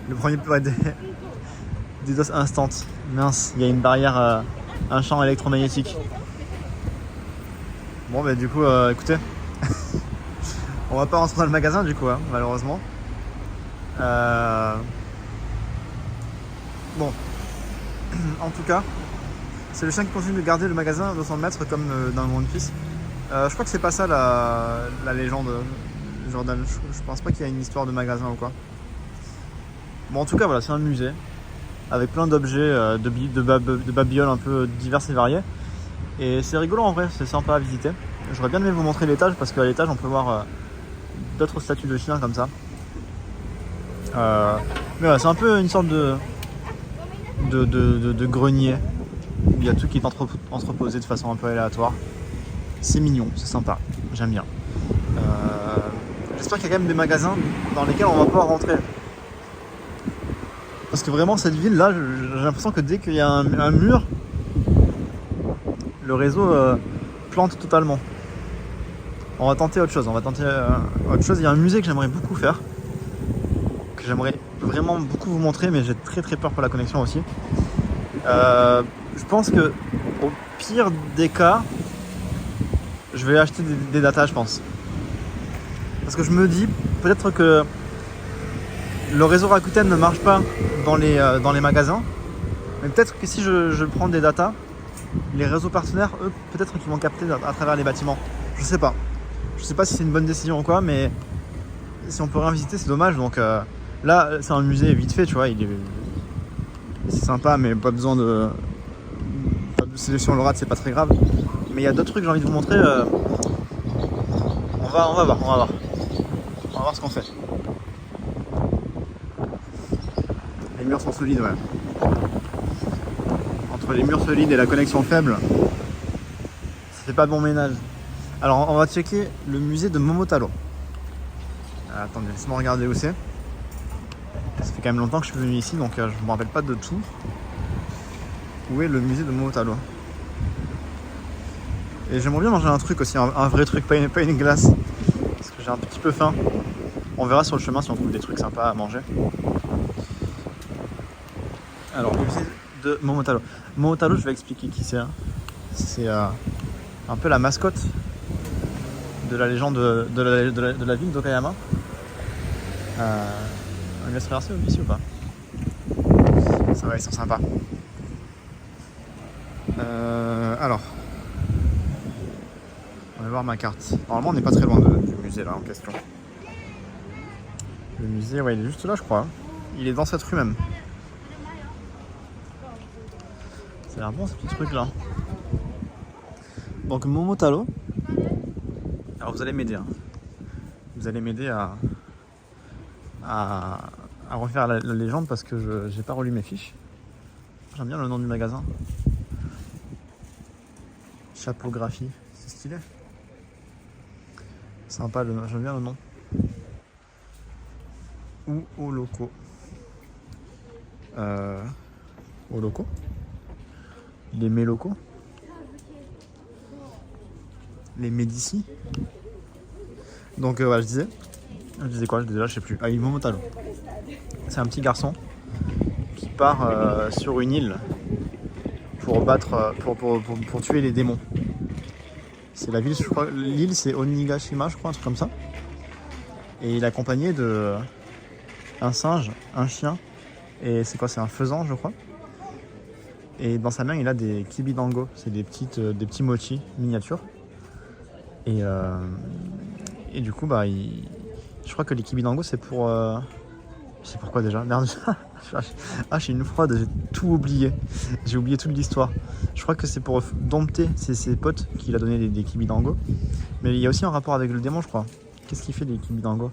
Le premier peut être des DOS instant. Mince, il y a une barrière, un champ électromagnétique. Bon, bah du coup, écoutez, on va pas rentrer dans le magasin du coup, hein, malheureusement. Bon, en tout cas, c'est le chien qui continue de garder le magasin de son maître comme dans le One Piece. Je crois que c'est pas ça la légende. Jordan, je pense pas qu'il y a une histoire de magasin ou quoi. Bon, en tout cas, voilà, c'est un musée avec plein d'objets, de babioles un peu diverses et variées. Et c'est rigolo en vrai, c'est sympa à visiter. J'aurais bien aimé vous montrer l'étage parce qu'à l'étage on peut voir d'autres statues de chiens comme ça. Mais voilà, c'est un peu une sorte de grenier. Il y a tout qui est entreposé de façon un peu aléatoire. C'est mignon, c'est sympa, j'aime bien. J'espère qu'il y a quand même des magasins dans lesquels on va pouvoir rentrer. Parce que vraiment cette ville là, j'ai l'impression que dès qu'il y a un mur, le réseau plante totalement. On va tenter autre chose, Il y a un musée que j'aimerais beaucoup faire, que j'aimerais vraiment beaucoup vous montrer, mais j'ai très peur pour la connexion aussi. Je pense que au pire des cas, je vais acheter des datas, je pense. Parce que je me dis, peut-être que le réseau Rakuten ne marche pas dans les magasins. Mais peut-être que si je prends des datas, les réseaux partenaires, eux, peut-être qu'ils vont capter à travers les bâtiments. Je sais pas. Je sais pas si c'est une bonne décision ou quoi, mais si on peut rien visiter, c'est dommage. Donc là, c'est un musée vite fait, tu vois. C'est sympa, mais pas besoin de. Si on le rate, c'est pas très grave. Mais il y a d'autres trucs que j'ai envie de vous montrer. On va voir. On va voir ce qu'on fait. Les murs sont solides, ouais. Entre les murs solides et la connexion faible, ça fait pas bon ménage. Alors on va checker le musée de Momotaro. Attendez, laissez-moi regarder où c'est. Ça fait quand même longtemps que je suis venu ici, donc je me rappelle pas de tout. Où est le musée de Momotaro? Et j'aimerais bien manger un truc aussi, un vrai truc, pas une glace. Parce que j'ai un petit peu faim. On verra sur le chemin si on trouve des trucs sympas à manger. Alors, le musée de Momotaro. Momotaro, je vais expliquer qui c'est. Hein. C'est un peu la mascotte de la légende de la ville d'Okayama. On laisse traverser ici ou pas? Ça va, ils sont sympas. Alors, on va voir ma carte. Normalement, on n'est pas très loin du musée là en question. Le musée, ouais, il est juste là, je crois. Il est dans cette rue même. Ça a l'air bon ce petit truc là. Donc Momotaro. Alors vous allez m'aider. Hein. Vous allez m'aider à refaire la légende parce que je n'ai pas relu mes fiches. J'aime bien le nom du magasin. Chapeaugraphie, c'est stylé. Sympa, j'aime bien le nom. Ou au loco. Au loco. Les Mélocaux. Les Médicis. Donc ouais, je disais quoi? Je disais là, je sais plus. Ah, Momotaro. C'est un petit garçon qui part sur une île pour battre, pour tuer les démons. C'est la ville, je crois. L'île, c'est Onigashima, je crois, un truc comme ça. Et il est accompagné de un singe, un chien, et c'est quoi? C'est un faisan, je crois. Et dans sa main, il a des kibidango, c'est des petits mochis miniatures. Et du coup, bah, je crois que les kibidango, c'est pour. Je sais pourquoi déjà. Merde, j'ai une fraude, j'ai tout oublié. J'ai oublié toute l'histoire. Je crois que c'est pour dompter ses potes qu'il a donné des kibidango. Mais il y a aussi un rapport avec le démon, je crois. Qu'est-ce qu'il fait, les kibidango?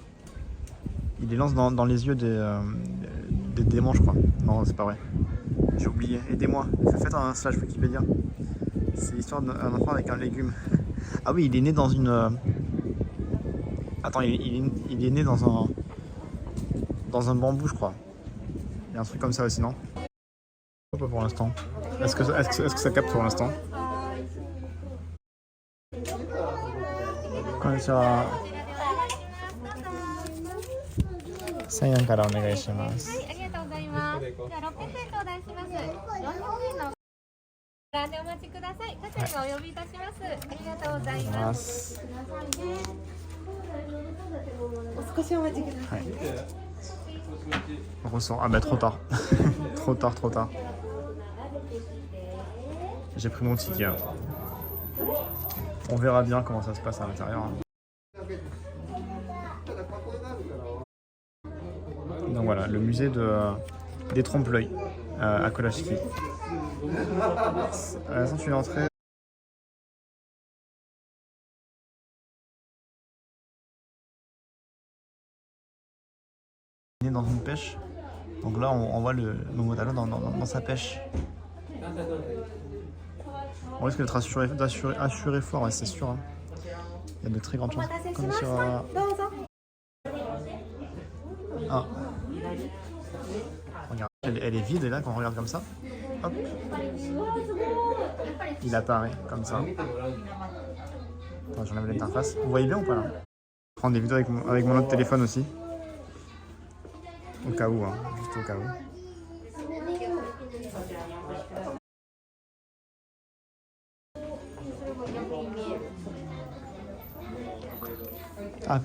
Il les lance dans les yeux des démons, je crois. Non, c'est pas vrai. J'ai oublié. Aidez-moi. Faites un slash Wikipédia. C'est l'histoire d'un enfant avec un légume. Ah oui, il est né dans une. Attends, il est né dans un bambou, je crois. Il y a un truc comme ça aussi, non? Pas pour l'instant. Est-ce que ça capte pour l'instant? Konnichiwa. 1000円からお願いします。はい、ありがとうございます。では600円とお出しします。400円のでお待ちください。各自お呼びいたします。ありがとうございます。少しお待ちください。On ressort. Ah bah trop tard. trop tard. J'ai pris mon ticket. On verra bien comment ça se passe à l'intérieur. Donc voilà, le musée des trompe-l'œil à Kurashiki. Sans une entrée. Dans une pêche. Donc là on voit le Momotaro dans sa pêche. On risque d'être assuré fort, ouais, c'est sûr. Hein. Il y a de très grandes chances. Comme sur. Ah. Regarde, elle est vide et là quand on regarde comme ça, hop, il apparaît comme ça. Attends, j'enlève l'interface. Vous voyez bien ou pas là? Je vais prendre des vidéos avec mon autre téléphone aussi. Au cas où, hein, juste au cas où. Ah.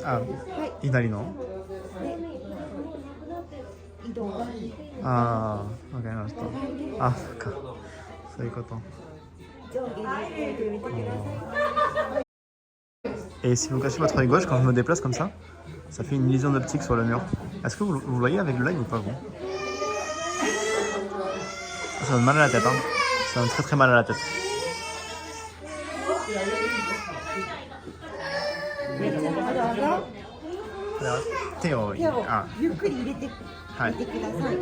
Ah, 左の移動がああ、わかりました。あ、そっか。そういうこと。上下に動いてみてください。 Et si vous cachez votre œil gauche quand je me déplace comme ça fait une illusion d'optique sur le mur. Est-ce que vous voyez avec le live ou pas vous? Ça donne mal à la tête, hein. Ça donne très très mal à la tête. 手をゆっくり入れてみてください。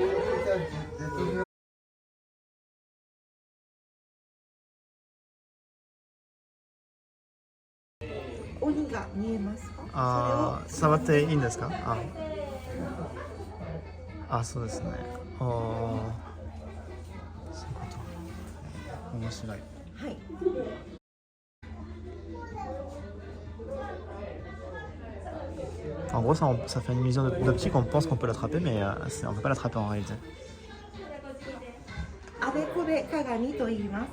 鬼が見えますか？ああ、触っていいんですか？あ、そうですね。ああ、そういうこと。面白い。はい。En gros, ça fait une illusion d'optique, on pense qu'on peut l'attraper, mais on ne peut pas l'attraper en réalité. あべこべ鏡と言います。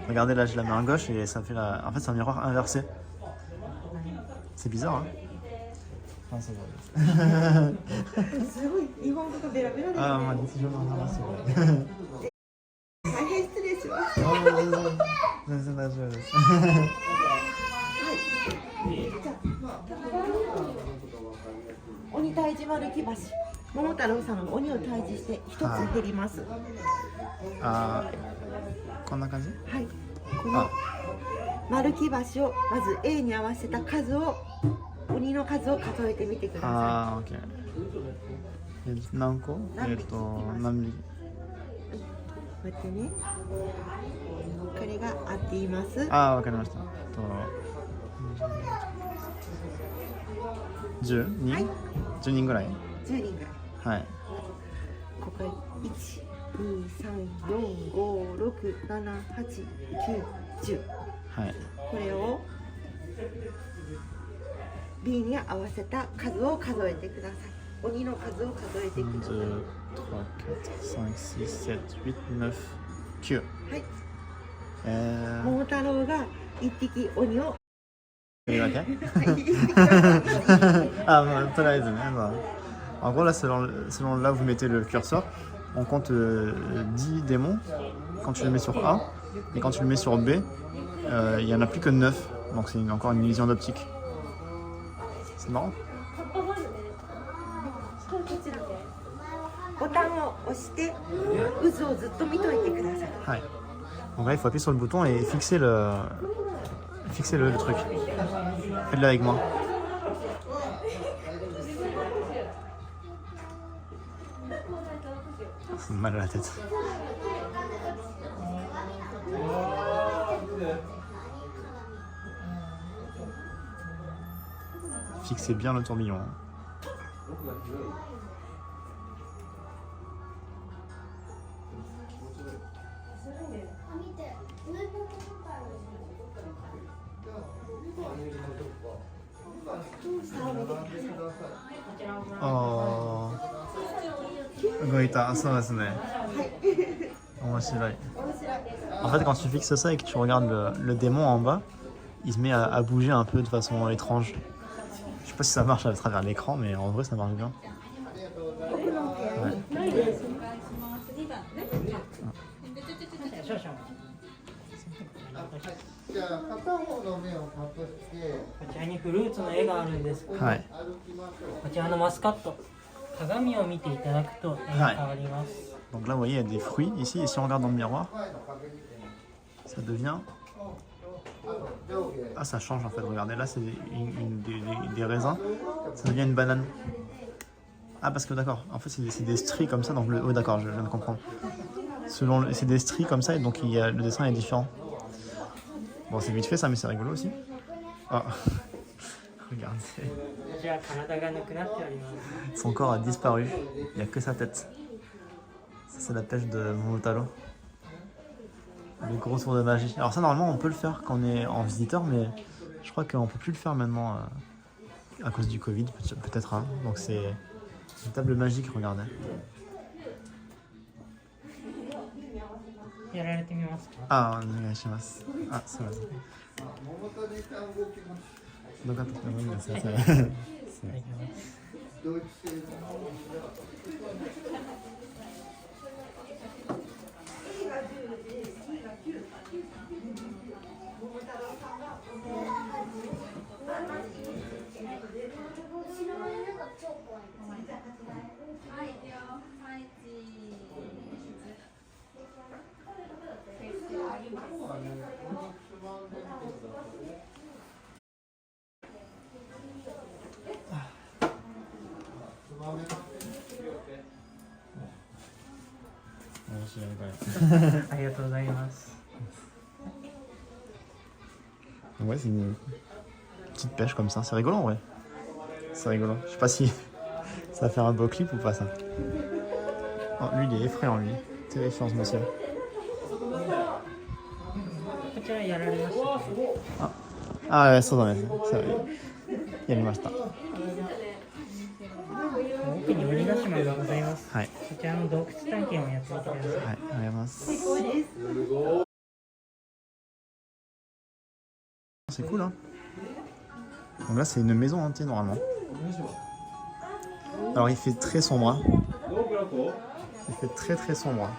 Regardez là, je la mets à gauche et ça fait la... En fait, c'est un miroir inversé. C'est bizarre, hein? Ah, c'est vrai. Ah, on m'a dit si je m'en avance, c'est vrai. Oni Taiji Marukibashi。桃太郎さんが鬼を退治して一つ減ります。あ、こんな感じ？はい。この丸木橋をまず A に合わせた数を鬼の数を数えてみてください。ああ、OK。何個？何ミリ？待ってね。これが合っています。ああ、わかりました。10人？はい、10人ぐらい？10人ぐらい。はい。ここ1、2、3、4、5、6、7、8、9、10。はい。これを B に合わせた数を数えてください。鬼の数を数えてください。1、2、3、4、5、6、7、8、9。はい。桃太郎が1匹鬼を。Ah, en gros, là, selon là où vous mettez le curseur, on compte 10 démons quand tu le mets sur A, et quand tu le mets sur B, il n'y en a plus que 9, donc c'est encore une illusion d'optique. C'est marrant. Donc là, il faut appuyer sur le bouton et fixer le truc. Faites-le avec moi. C'est mal à la tête. Fixez bien le tourbillon. Oh, Goïta, ça c'est vrai. En fait, quand tu fixes ça et que tu regardes le démon en bas, il se met à bouger un peu de façon étrange. Je sais pas si ça marche à travers l'écran, mais en vrai ça marche bien. Ouais. じゃあ片方の目を隠して、こちらにフルーツの絵があるんです。はい。こちらのマスカット、鏡を見ていただくと絵が変わります。Donc là, vous voyez, il y a des fruits ici, et si on regarde dans le miroir, ça devient... Ah, ça change en fait, regardez, là c'est des raisins, ça devient une banane. Ah, parce que d'accord, en fait c'est des stries comme ça, donc le... Oh d'accord, je viens de comprendre. C'est des stries comme ça, et donc le dessin est différent. Bon, c'est vite fait ça, mais c'est rigolo aussi. Oh. Regardez. Son corps a disparu, il n'y a que sa tête. Ça, c'est la pêche de Momotaro. Le gros tour de magie. Alors ça, normalement, on peut le faire quand on est en visiteur, mais je crois qu'on peut plus le faire maintenant à cause du Covid, peut-être. Hein. Donc c'est une table magique, regardez. やられてみますか。あ、お願いします。あ、すみません。桃谷さん動きます。どうかと思いますね。はい、いただきます。ドイツ製の面白いこれ。ありがとうございます。 Ouais, c'est une petite pêche comme ça. C'est rigolo en vrai. C'est rigolo. Je sais pas si ça va faire un beau clip ou pas ça. Oh, lui, il est effrayant, lui. Terrifiant ce monsieur. こちらやられました。ああ、そうだね。そうやりました。奥に鬼ヶ島がございます。はい。そちらの洞窟探検をやってみてください。はい、ありがとうございます。C'est cool, hein. Donc là, c'est une maison hantée normalement. Alors, il fait très sombre. Hein. Il fait très sombre.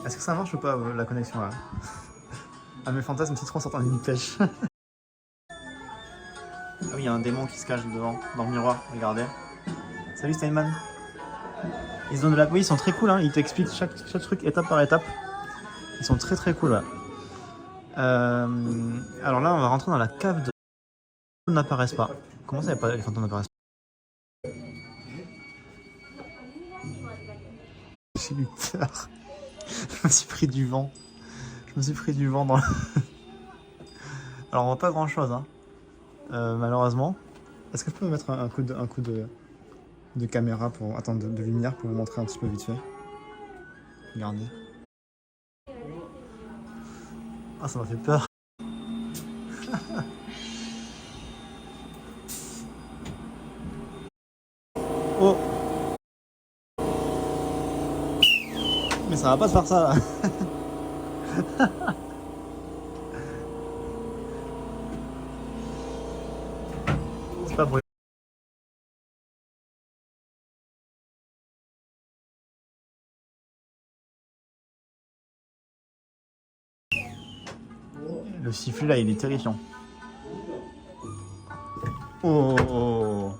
Est-ce que ça marche ou pas la connexion là? Ah, mes fantasmes citron sortant d'une pêche. Ah oui, il y a un démon qui se cache devant, dans le miroir. Regardez. Salut Steinman. Ils donnent de la... Oui, ils sont très cool. Hein. Ils t'expliquent chaque truc étape par étape. Ils sont très cool. Ouais. Alors là, on va rentrer dans la cave de... Les fantômes n'apparaissent pas. Comment ça, les fantômes n'apparaissent pas? J'ai eu peur. Je me suis pris du vent. Je me suis pris du vent dans le... Alors on voit pas grand chose, hein. Malheureusement. Est-ce que je peux me mettre un coup de caméra pour... Attends, de lumière pour vous montrer un petit peu vite fait. Regardez. Ah, ça m'a fait peur. Oh! Mais ça va pas se faire ça là. C'est pas brûlé. Le sifflet là, il est terrifiant. Oh, oh,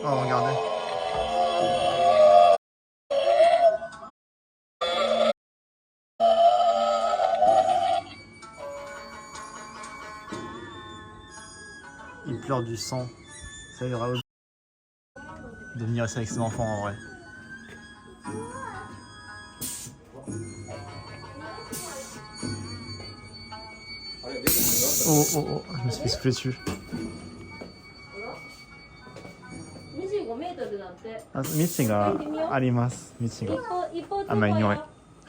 oh, regardez. Il pleure du sang. Ça ira de venir rester avec ses enfants en vrai. Oh, oh, oh, je me suis fait souffler dessus. Ah, Michi ga arimasu. Michi ga. Elle m'a ignoré.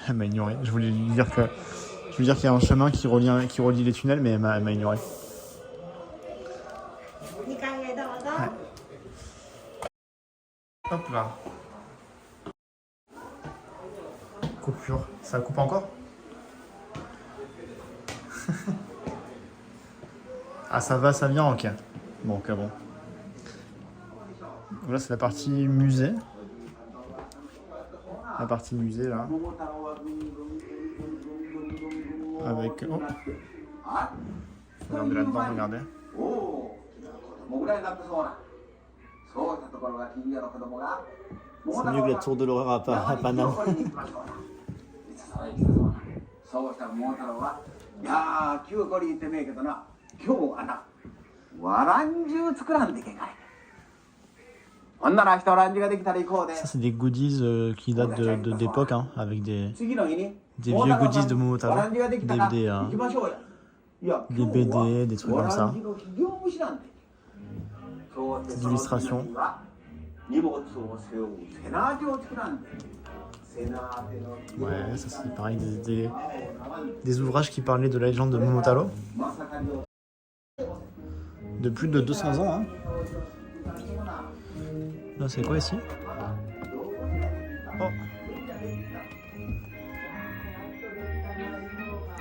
Elle m'a ignoré. Je voulais lui dire qu'il y a un chemin qui relie les tunnels, mais elle m'a ignoré. Ouais. Hop là. Coupure. Ça coupe encore? Ah, ça va, ça vient, ok. Bon, ok, bon. Là, c'est la partie musée. La partie musée, là. Avec... Oh. Regardez là-dedans, regardez. C'est mieux que la tour de l'horreur à Paname. Ça, c'est des goodies qui datent d'époque, hein, avec des vieux goodies de Momotaro, des BD, des trucs comme ça. Des illustrations. Ouais, ça c'est pareil, des ouvrages qui parlaient de la légende de Momotaro. De plus de 200 ans, hein. Là, c'est quoi ici? Oh!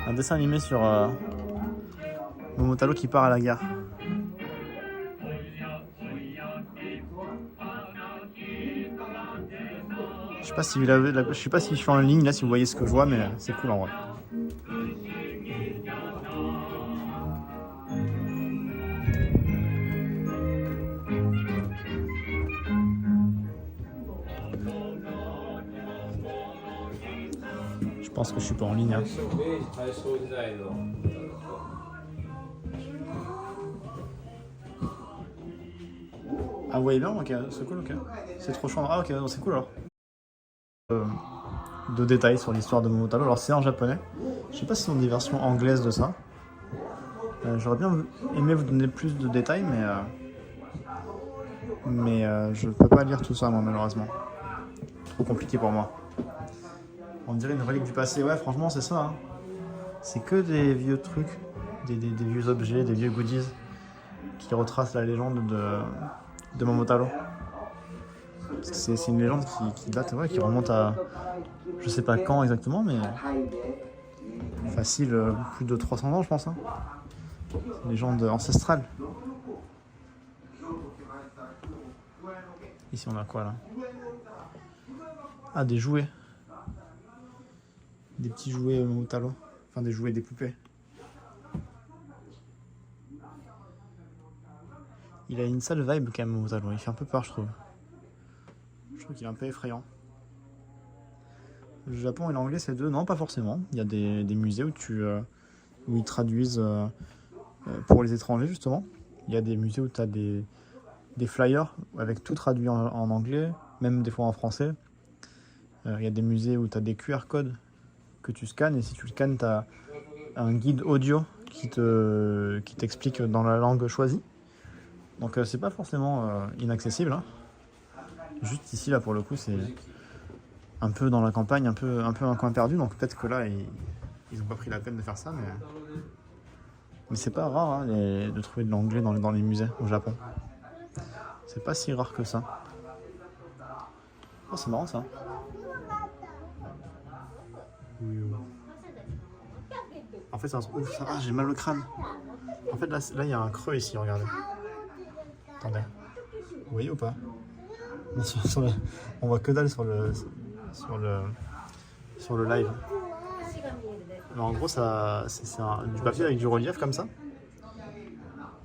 Un dessin animé sur Momotaro qui part à la gare. Je sais pas si je suis en ligne là, si vous voyez ce que je vois, mais c'est cool en vrai. Je pense que je suis pas en ligne. Hein. Ah ouais, bien, ok, c'est cool, ok. C'est trop chiant. Ah ok, c'est cool alors. De détails sur l'histoire de Momotaro. Alors c'est en japonais. Je sais pas si on a des versions anglaises de ça. J'aurais bien aimé vous donner plus de détails, mais je peux pas lire tout ça moi malheureusement. Trop compliqué pour moi. On dirait une relique du passé. Ouais, franchement c'est ça. Hein. C'est que des vieux trucs, des vieux objets, des vieux goodies qui retracent la légende de Momotaro. C'est une légende qui date, ouais, qui remonte à je sais pas quand exactement, mais facile, plus de 300 ans je pense. Hein. C'est une légende ancestrale. Ici on a quoi là? Ah, des jouets. Des petits jouets Momotaro. Enfin des jouets, des poupées. Il a une sale vibe quand même Momotaro, il fait un peu peur je trouve. Je trouve qu'il est un peu effrayant. Le Japon et l'anglais c'est deux? Non, pas forcément. Il y a des musées où ils traduisent pour les étrangers justement. Il y a des musées où tu as des flyers avec tout traduit en anglais, même des fois en français. Il y a des musées où tu as des QR codes que tu scannes et si tu le scannes, tu as un guide audio qui t'explique dans la langue choisie. Donc c'est pas forcément inaccessible. Hein. Juste ici là pour le coup c'est un peu dans la campagne, un peu un coin perdu, donc peut-être que là ils ont pas pris la peine de faire ça, mais c'est pas rare hein, de trouver de l'anglais dans les musées au Japon. C'est pas si rare que ça. Oh c'est marrant ça. En fait ça ouf ça. Ah j'ai mal au crâne. En fait là il y a un creux ici, regardez. Attendez. Vous voyez ou pas? On voit que dalle sur le live. Mais en gros, c'est du papier avec du relief comme ça.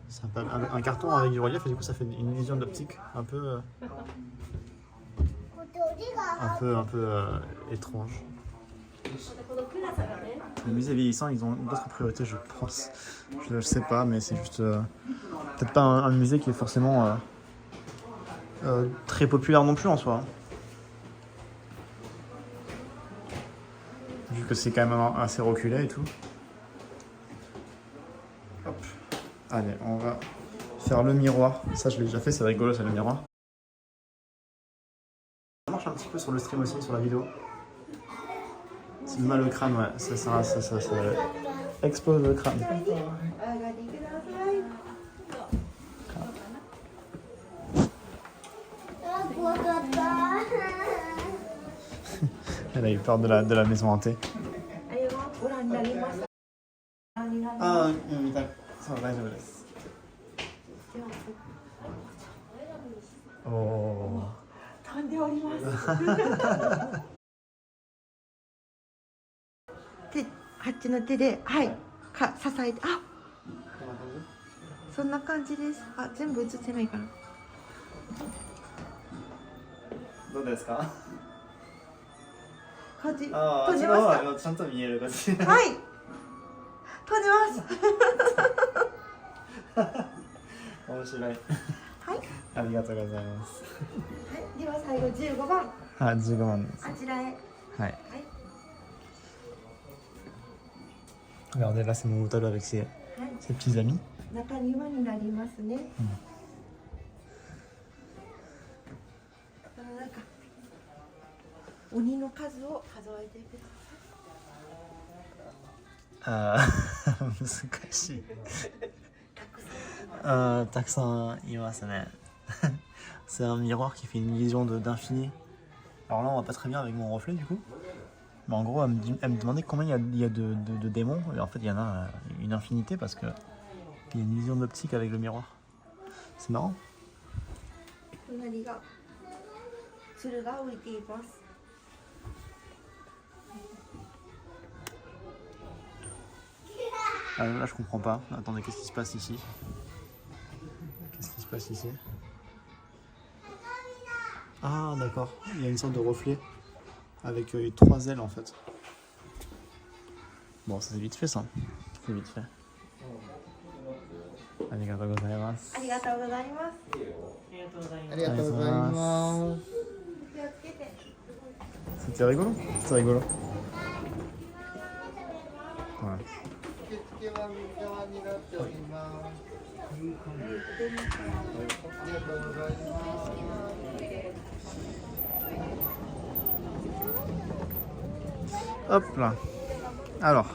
C'est un carton avec du relief et du coup ça fait une illusion d'optique un peu étrange. Les musées vieillissants, ils ont d'autres priorités, je pense. Je sais pas, mais c'est juste peut-être pas un musée qui est forcément très populaire non plus en soi. Vu que c'est quand même assez reculé et tout. Hop. Allez, on va faire le miroir. Ça je l'ai déjà fait, c'est rigolo, c'est le miroir. Ça marche un petit peu sur le stream aussi, sur la vidéo. C'est mal au crâne, ouais. Ça explose le crâne. Elle a eu peur de la maison hantée. Ah, oh. あっちの手で、はい、支えて、あ、そんな感じです。あ、全部映ってないかな。どうですか？閉じああ、閉じました。ちゃんと見える感じ。はい。閉じます。面白い。はい。ありがとうございます。はい、では最後15番。あ、15番です。あちらへ。はい。はい。 Regardez là, c'est Momotaro avec ses petits amis. 中庭になりますね。その中、鬼の数を数えてください。難しい。たくさんいますね。C'est un miroir qui fait une illusion d'infini. Alors là, on voit pas très bien avec mon reflet du coup. Mais en gros, elle me demandait combien il y a de démons. Et en fait, il y en a une infinité parce que il y a une illusion d'optique avec le miroir. C'est marrant. 隣が鶴が浮いています。 Ah, là, je comprends pas. Attendez, qu'est-ce qui se passe ici? Qu'est-ce qui se passe ici? Ah, d'accord. Il y a une sorte de reflet avec 3 ailes en fait. Bon, ça c'est vite fait ça. C'est vite fait. Arigatou gozaimasu. ありがとうございます。ありがとうございます。ありがとうございます。 気をつけて。 C'était rigolo. C'était rigolo. Ouais. 受付は右側になっております。ありがとうございます。 Hop là. Alors,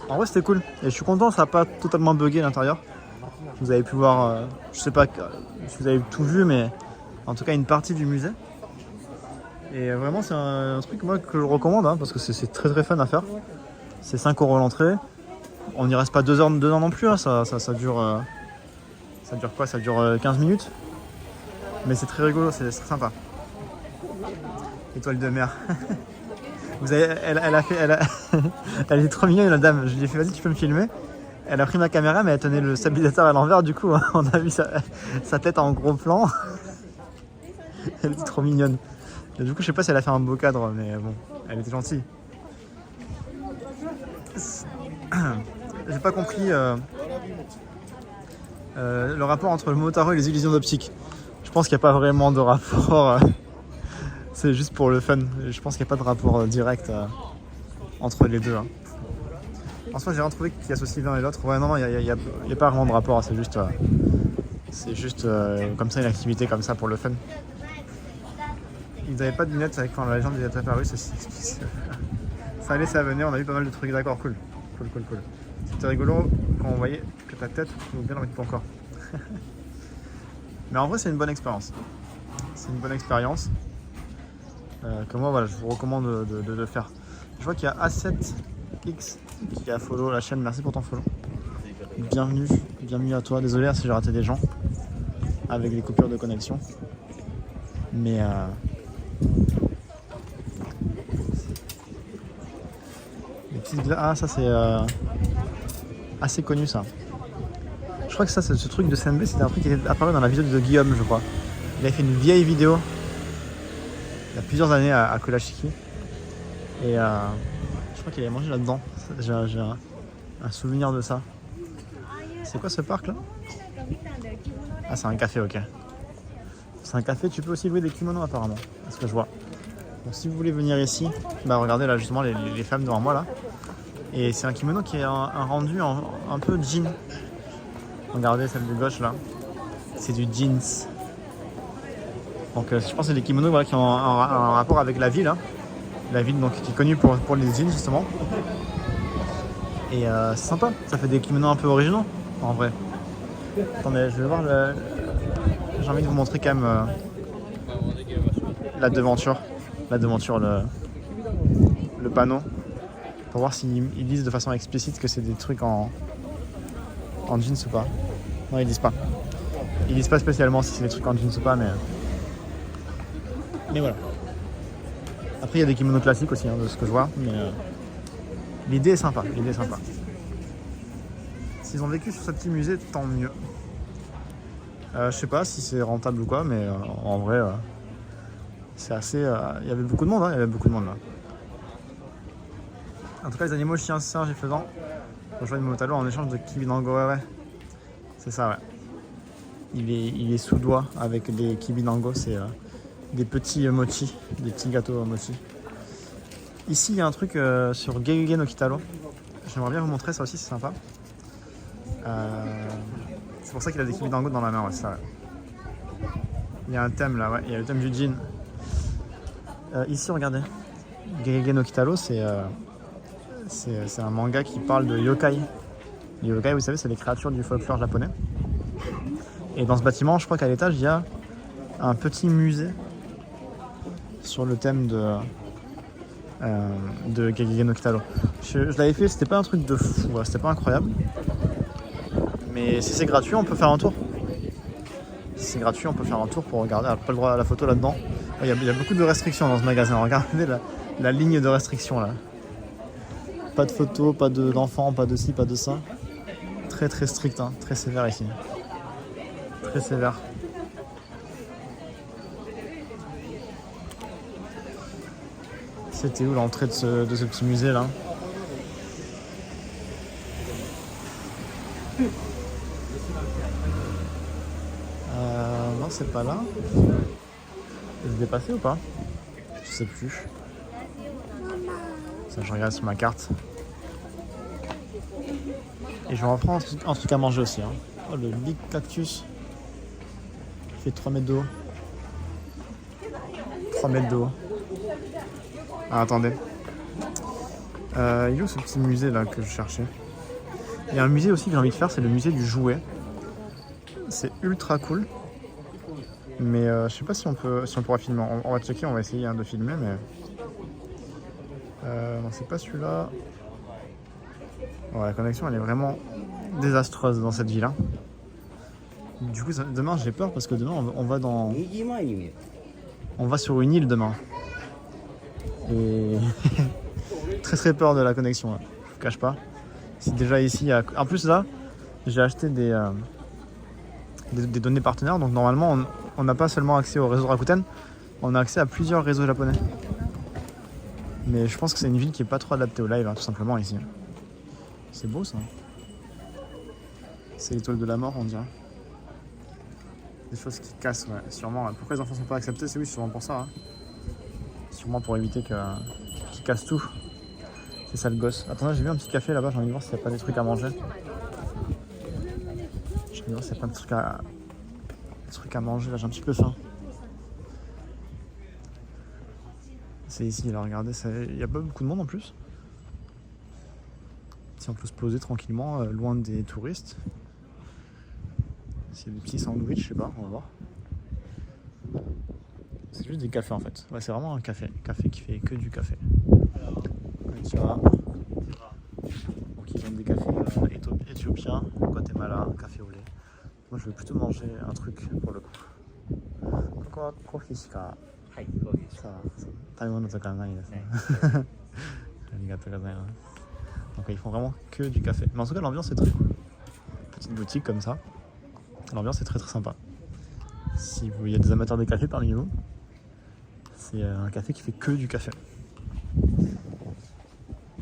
en vrai c'était cool. Et je suis content, ça n'a pas totalement bugué à l'intérieur. Vous avez pu voir, je sais pas si vous avez tout vu, mais en tout cas une partie du musée. Et vraiment c'est un truc moi que je recommande hein, parce que c'est très très fun à faire. C'est 5 € l'entrée. On n'y reste pas 2 heures dedans non plus, hein. Ça dure. Ça dure quoi? Ça dure 15 minutes. Mais c'est très rigolo, c'est très sympa. Étoile de mer. Vous avez, elle est trop mignonne la dame. Je lui ai fait vas-y tu peux me filmer. Elle a pris ma caméra mais elle tenait le stabilisateur à l'envers du coup on a vu sa tête en gros plan. Elle était trop mignonne. Et du coup je sais pas si elle a fait un beau cadre mais bon elle était gentille. J'ai pas compris le rapport entre le Momotaro et les illusions d'optique. Je pense qu'il n'y a pas vraiment de rapport. C'est juste pour le fun. Je pense qu'il n'y a pas de rapport direct entre les deux. Hein. En soi, j'ai rien trouvé qui associe l'un et l'autre. Ouais, non, il n'y a pas vraiment de rapport. C'est juste comme ça, une activité comme ça pour le fun. Ils n'avaient pas de lunettes avec quand la légende est apparue. Ça allait, ça venait. On a vu pas mal de trucs. D'accord, cool. Cool. C'était rigolo quand on voyait que ta tête nous bien avec ton corps. Mais en vrai, c'est une bonne expérience. C'est une bonne expérience. Que moi voilà, je vous recommande de faire. Je vois qu'il y a A7X qui a follow la chaîne, merci pour ton follow. Bienvenue à toi, désolé si j'ai raté des gens avec les coupures de connexion. Mais les petites ah ça c'est assez connu ça. Je crois que ça c'est ce truc de CNB, c'était un truc qui était apparu dans la vidéo de Guillaume je crois. Il avait fait une vieille vidéo. Il y a plusieurs années à Kurashiki et je crois qu'il avait mangé là-dedans. J'ai un souvenir de ça. C'est quoi ce parc là? Ah c'est un café, ok. C'est un café, tu peux aussi louer des kimonos apparemment, c'est ce que je vois. Donc si vous voulez venir ici, bah regardez là justement les femmes devant moi là. Et c'est un kimono qui est un rendu un peu jean. Regardez celle de gauche là, c'est du jeans. Donc je pense que c'est des kimonos voilà, qui ont un rapport avec la ville. Hein. La ville donc, qui est connue pour les jeans justement. Et c'est sympa, ça fait des kimonos un peu originaux en vrai. Attendez, je vais voir j'ai envie de vous montrer quand même la devanture. Le panneau. Pour voir s'ils disent de façon explicite que c'est des trucs en jeans ou pas. Non, ils disent pas. Ils disent pas spécialement si c'est des trucs en jeans ou pas, mais voilà. Après, il y a des kimonos classiques aussi, hein, de ce que je vois, mais l'idée est sympa. S'ils ont vécu sur ce petit musée, tant mieux. Je sais pas si c'est rentable ou quoi, mais en vrai, c'est assez. Il y avait beaucoup de monde, là. En tout cas, les animaux chiens, singes et faisans rejoignent Momotaro en échange de kibinango. Ouais. C'est ça, ouais. Il est sous doigt avec des kibinango, c'est des petits mochi, des petits gâteaux mochi. Ici, il y a un truc sur Gegege no Kitaro. J'aimerais bien vous montrer, ça aussi, c'est sympa. C'est pour ça qu'il a des kibinango dans la main, ouais, c'est ça. Ouais. Il y a un thème là, ouais, il y a le thème du jean. Ici, regardez. Gegege no Kitaro, c'est un manga qui parle de yokai. Les yokai, vous savez, c'est les créatures du folklore japonais. Et dans ce bâtiment, je crois qu'à l'étage, il y a un petit musée sur le thème de Gegege no Kitaro. Je l'avais fait, c'était pas un truc de fou, ouais, c'était pas incroyable. Mais si c'est gratuit, on peut faire un tour. Si c'est gratuit, on peut faire un tour pour regarder. Alors, pas le droit à la photo là-dedans. Il y a beaucoup de restrictions dans ce magasin. Regardez la ligne de restrictions là. Pas de photos, pas d'enfants, pas de ci, pas de ça. Très très strict, hein, très sévère ici. Très sévère. C'était où l'entrée de ce petit musée là? Non, c'est pas là. Je vais passer ou pas? Je sais plus. Ça, je regarde sur ma carte. Et je vais en prendre un truc à manger aussi. Hein. Oh, le Big Cactus. Il fait 3 mètres de haut. 3 mètres de haut. Ah, attendez. Il est où ce petit musée là que je cherchais? Il y a un musée aussi que j'ai envie de faire, c'est le musée du jouet. C'est ultra cool. Mais je sais pas si on pourra filmer. On va checker, on va essayer de filmer, mais non, c'est pas celui-là. Ouais, la connexion elle est vraiment désastreuse dans cette ville. Du coup, demain j'ai peur parce que demain on va sur une île demain. Et très très peur de la connexion. Là. Je vous cache pas. C'est déjà ici. En plus là, j'ai acheté des données partenaires, donc normalement on n'a pas seulement accès au réseau Rakuten, on a accès à plusieurs réseaux japonais. Mais je pense que c'est une ville qui est pas trop adaptée au live, hein, tout simplement ici. C'est beau ça. C'est l'étoile de la mort, on dirait. Des choses qui cassent, ouais, sûrement. Pourquoi les enfants sont pas acceptés? C'est oui, sûrement pour ça. Hein. Sûrement pour éviter qu'ils cassent tout. C'est ça le gosse. Attendez, j'ai vu un petit café là-bas, j'ai envie de voir s'il n'y a pas des trucs à manger. J'ai envie de voir s'il n'y a pas de trucs à manger, là j'ai un petit peu faim. C'est ici, là regardez, il n'y a pas beaucoup de monde en plus. Si on peut se poser tranquillement, loin des touristes. S'il y a des petits sandwichs, je sais pas, on va voir. C'est juste des cafés en fait. Ouais, c'est vraiment un café. Café qui fait que du café. Tu vois. Donc ils ont des cafés éthiopiens, Guatemala, café au lait. Moi je vais plutôt manger un truc pour le coup. Pourquoi coffee shika? Donc ils font vraiment que du café. Mais en tout cas l'ambiance est très cool. Petite boutique comme ça. L'ambiance est très très sympa. Si il y a des amateurs de café parmi vous, c'est un café qui fait que du café.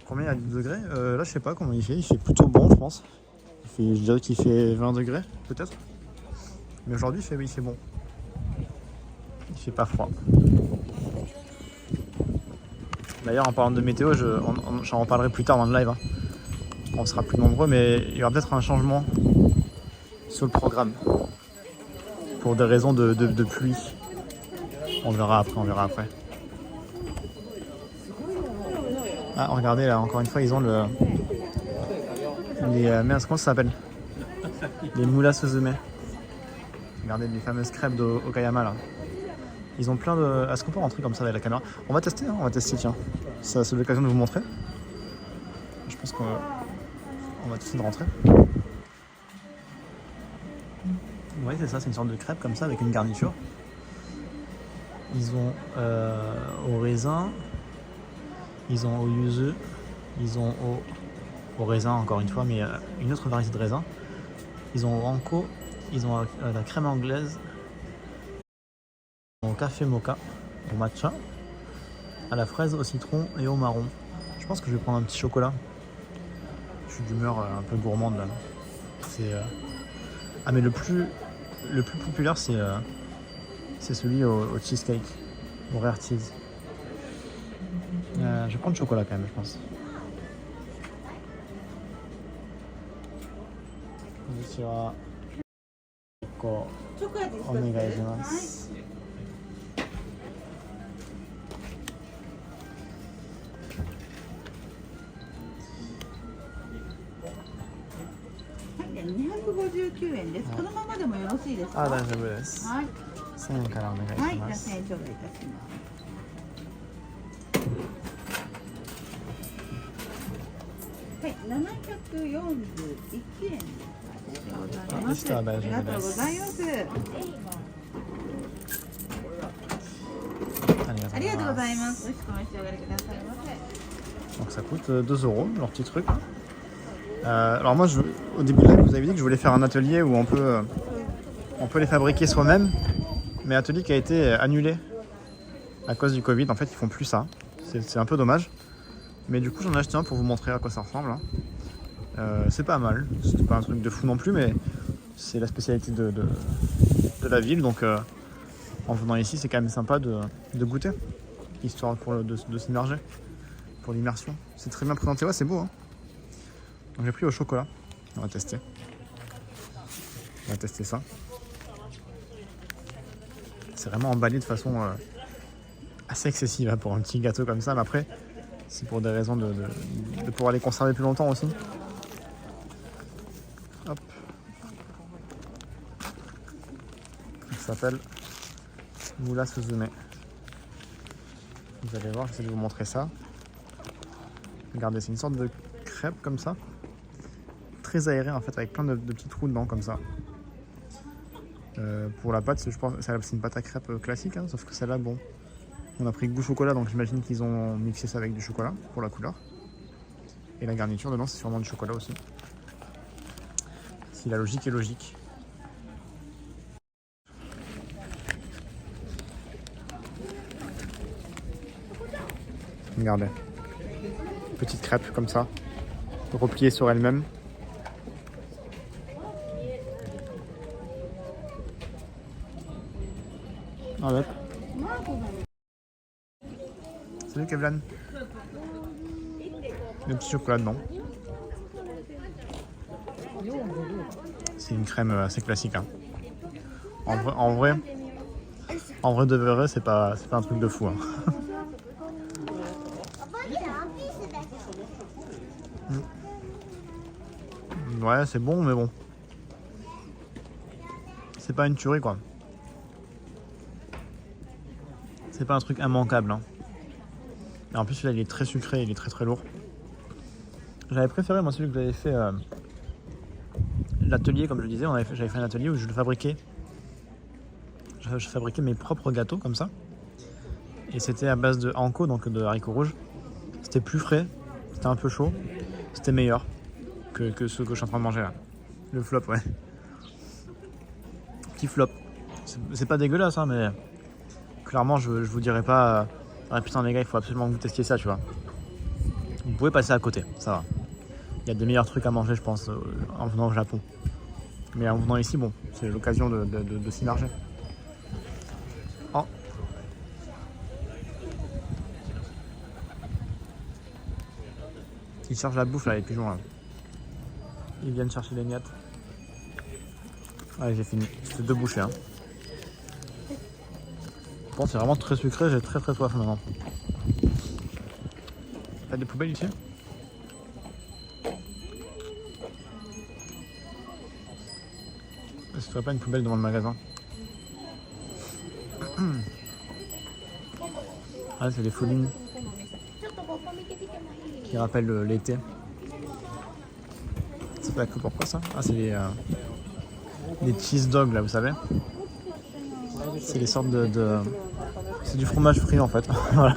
Combien il y a de degrés? Là je sais pas comment il fait plutôt bon je pense. Je dirais qu'il fait 20 degrés peut-être. Mais aujourd'hui il fait bon. Il fait pas froid. D'ailleurs en parlant de météo, j'en reparlerai plus tard dans le live. Hein. On sera plus nombreux mais il y aura peut-être un changement sur le programme. Pour des raisons de pluie. On verra après. Ah, regardez là, encore une fois, ils ont comment ça s'appelle? Les moulas Suzume. Regardez les fameuses crêpes d'Okayama là. Ils ont plein de... Est-ce qu'on peut rentrer comme ça avec la caméra? On va tester, hein, tiens. Ça, c'est l'occasion de vous montrer. Je pense qu'on va tester de rentrer. Oui, c'est ça, c'est une sorte de crêpe comme ça avec une garniture. Ils ont au raisin, ils ont au yuzu, ils ont au raisin encore une fois, mais une autre variété de raisin. Ils ont au anko, ils ont la crème anglaise, au café mocha, au matcha, à la fraise, au citron et au marron. Je pense que je vais prendre un petit chocolat. Je suis d'humeur un peu gourmande là. Ah mais le plus populaire c'est celui au cheesecake, au rare cheese. Je vais prendre le chocolat quand même je pense. Konnichiwa. Onegai shimasu. Ah, 大丈夫です。1000円からお願いします。はい、じゃあ1000円頂戴いたします。はい、741円。でした大丈夫です。ありがとうございます。ありがとうございます。美味しくお召し上がりくださいませ。 Donc ça coûte 2 € leur petit truc. Alors moi au début de live vous avez dit que je voulais faire un atelier où on peut les fabriquer soi-même, mais atelier qui a été annulé à cause du Covid. En fait ils font plus ça, c'est un peu dommage. Mais du coup j'en ai acheté un pour vous montrer à quoi ça ressemble. C'est pas mal, c'est pas un truc de fou non plus, mais c'est la spécialité de la ville, donc en venant ici c'est quand même sympa de goûter, histoire de s'immerger. Pour l'immersion. C'est très bien présenté, ouais, c'est beau. Hein. Donc j'ai pris au chocolat. On va tester. On va tester ça. C'est vraiment emballé de façon assez excessive hein, pour un petit gâteau comme ça. Mais après, c'est pour des raisons de pouvoir les conserver plus longtemps aussi. Hop. Ça s'appelle Moula Suzume. Vous allez voir, j'essaie de vous montrer ça. Regardez, c'est une sorte de crêpe comme ça, très aérée en fait, avec plein de petits trous dedans comme ça. Pour la pâte, je pense c'est une pâte à crêpe classique, hein, sauf que celle-là, bon, on a pris goût chocolat, donc j'imagine qu'ils ont mixé ça avec du chocolat pour la couleur. Et la garniture dedans, c'est sûrement du chocolat aussi. Si la logique est logique. Regardez. Petite crêpe comme ça, repliée sur elle-même. Avec. Salut Kevlan. Le petit chocolat dedans. C'est une crème assez classique. Hein. En vrai de vrai, c'est pas un truc de fou. Hein. Ouais, c'est bon, mais bon. C'est pas une tuerie, quoi. C'est pas un truc immanquable. Hein. Et en plus, là, il est très sucré, il est très très lourd. J'avais préféré, moi, celui que j'avais fait l'atelier, comme je le disais. J'avais fait un atelier où je le fabriquais. Je fabriquais mes propres gâteaux, comme ça. Et c'était à base de anko, donc de haricots rouges. C'était plus frais, c'était un peu chaud. C'était meilleur que ceux que je suis en train de manger là. Le flop, ouais. Petit flop. C'est pas dégueulasse, hein, mais clairement, je vous dirais pas ah putain, les gars, il faut absolument que vous testiez ça, tu vois. Vous pouvez passer à côté, ça va. Il y a des meilleurs trucs à manger, je pense, en venant au Japon. Mais en venant ici, bon, c'est l'occasion de s'immerger. Oh. Ils cherchent la bouffe là, les pigeons là. Ils viennent chercher les miettes. Allez, j'ai fini. C'est 2 bouchées. Hein. Bon, c'est vraiment très sucré, j'ai très soif maintenant. T'as des poubelles ici? Est-ce qu'il n'y aurait pas une poubelle devant le magasin? Ah, c'est les foulines qui rappellent l'été. C'est pas que pourquoi ça? Ah, c'est les cheese dogs là, vous savez. C'est les sortes de... C'est du fromage frit en fait. Voilà.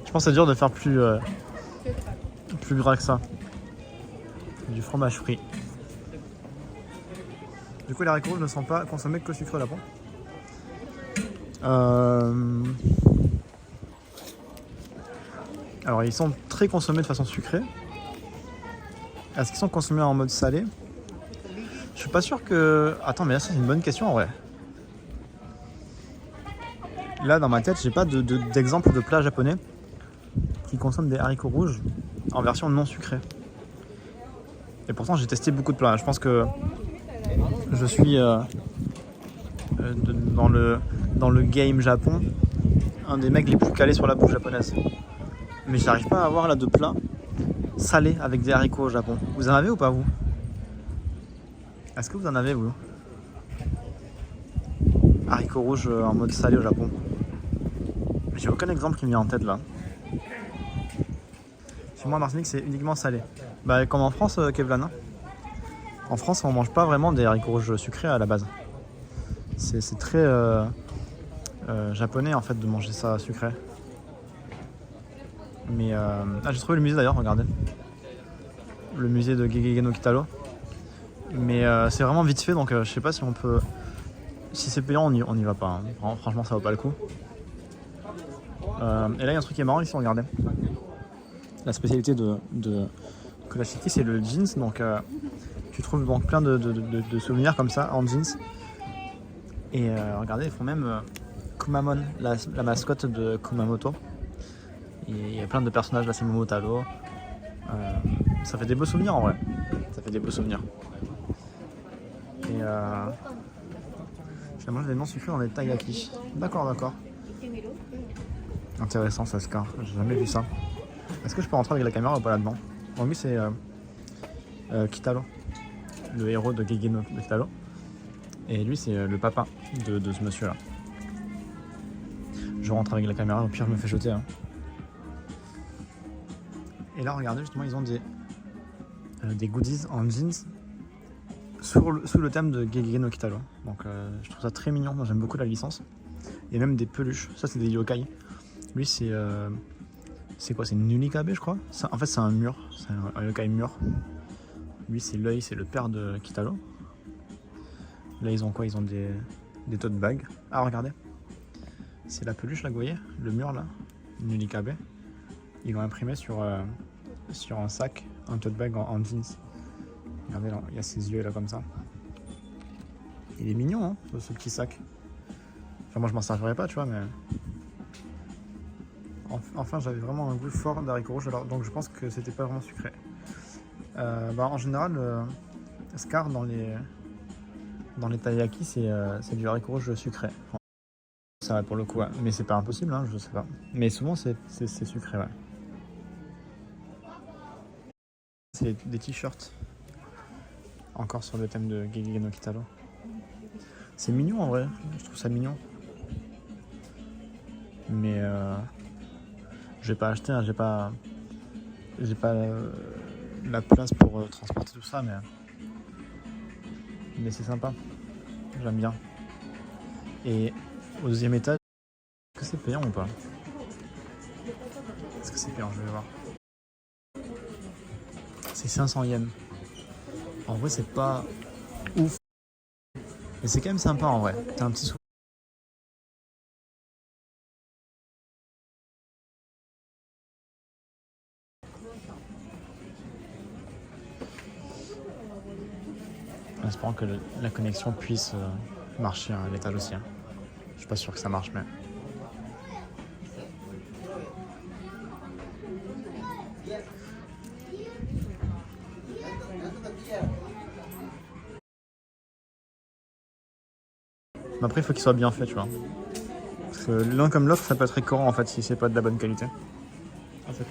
Je pense que c'est dur de faire plus gras que ça. Du fromage frit. Du coup, les haricots rouges ne sont pas consommés que sucré au Japon. Alors, ils sont très consommés de façon sucrée. Est-ce qu'ils sont consommés en mode salé? Je suis pas sûr que... Attends, mais là, c'est une bonne question en vrai. Là, dans ma tête, j'ai pas d'exemple de plat japonais qui consomment des haricots rouges en version non sucrée. Et pourtant, j'ai testé beaucoup de plats. Je pense que je suis dans le game Japon, un des mecs les plus calés sur la bouffe japonaise. Mais j'arrive pas à avoir là de plats salés avec des haricots au Japon. Vous en avez ou pas, vous? Est-ce que vous en avez, vous? Haricots rouges en mode salé au Japon. J'ai aucun exemple qui me vient en tête là. Effectivement, en Martinique, c'est uniquement salé. Bah, comme en France, Kevlan. Hein. En France, on mange pas vraiment des haricots rouges sucrés à la base. C'est très japonais en fait de manger ça sucré. Mais j'ai trouvé le musée d'ailleurs, regardez. Le musée de Gegege no Kitaro. Mais c'est vraiment vite fait, donc je sais pas si on peut... Si c'est payant, on y va pas. Hein. Franchement, ça vaut pas le coup. Et là, il y a un truc qui est marrant ici, regardez. La spécialité de Kurashiki, c'est le jeans. Donc, tu trouves donc plein de souvenirs comme ça en jeans. Et regardez, ils font même Kumamon, la mascotte de Kumamoto. Et il y a plein de personnages, là c'est Momotaro. Ça fait des beaux souvenirs en vrai. Ça fait des beaux souvenirs. Et finalement j'ai des noms sucrés dans les taiyaki. D'accord. Intéressant ça, Scar. J'ai jamais vu ça. Est-ce que je peux rentrer avec la caméra ou pas là-dedans? Bon, lui c'est Kitaro, le héros de Gegege no Kitaro. Et lui c'est le papa de ce monsieur là. Je rentre avec la caméra, au pire je me fais jeter. Hein. Et là regardez justement ils ont des goodies en jeans sous le thème de Gegege no Kitaro. Donc je trouve ça très mignon, moi j'aime beaucoup la licence. Et même des peluches, ça c'est des yokai. Lui c'est quoi? C'est une Nunikabe je crois. En fait c'est un mur, c'est un yokai mur. Lui c'est l'œil, c'est le père de Kitaro. Là ils ont quoi? Ils ont des tote bags. Ah regardez, c'est la peluche là que vous voyez, le mur là, Nunikabe. Ils l'ont imprimé sur un sac, un tote bag en jeans. Regardez là, il y a ses yeux là comme ça. Il est mignon hein, ce petit sac. Enfin moi je m'en servirais pas tu vois mais... Enfin j'avais vraiment un goût fort d'haricots rouges alors donc je pense que c'était pas vraiment sucré. En général Scar dans les taiyaki c'est du haricot rouge sucré. C'est vrai pour le coup, ouais. Mais c'est pas impossible, hein, je sais pas. Mais souvent c'est sucré, ouais. C'est des t-shirts. Encore sur le thème de Gegege no Kitaro. C'est mignon en vrai, je trouve ça mignon. Mais je vais pas acheter, hein, j'ai pas la place pour transporter tout ça, mais c'est sympa. J'aime bien. Et au deuxième étage, est-ce que c'est payant ou pas? Est-ce que c'est payant? Je vais voir. C'est 500 yens. En vrai, c'est pas ouf. Mais c'est quand même sympa en vrai. T'as un petit souvenir. En espérant que la connexion puisse marcher à l'étage aussi. Hein. Je suis pas sûr que ça marche, mais... Mais après, il faut qu'il soit bien fait, tu vois. Parce que l'un comme l'autre, ça peut être écœurant en fait si c'est pas de la bonne qualité. En fait.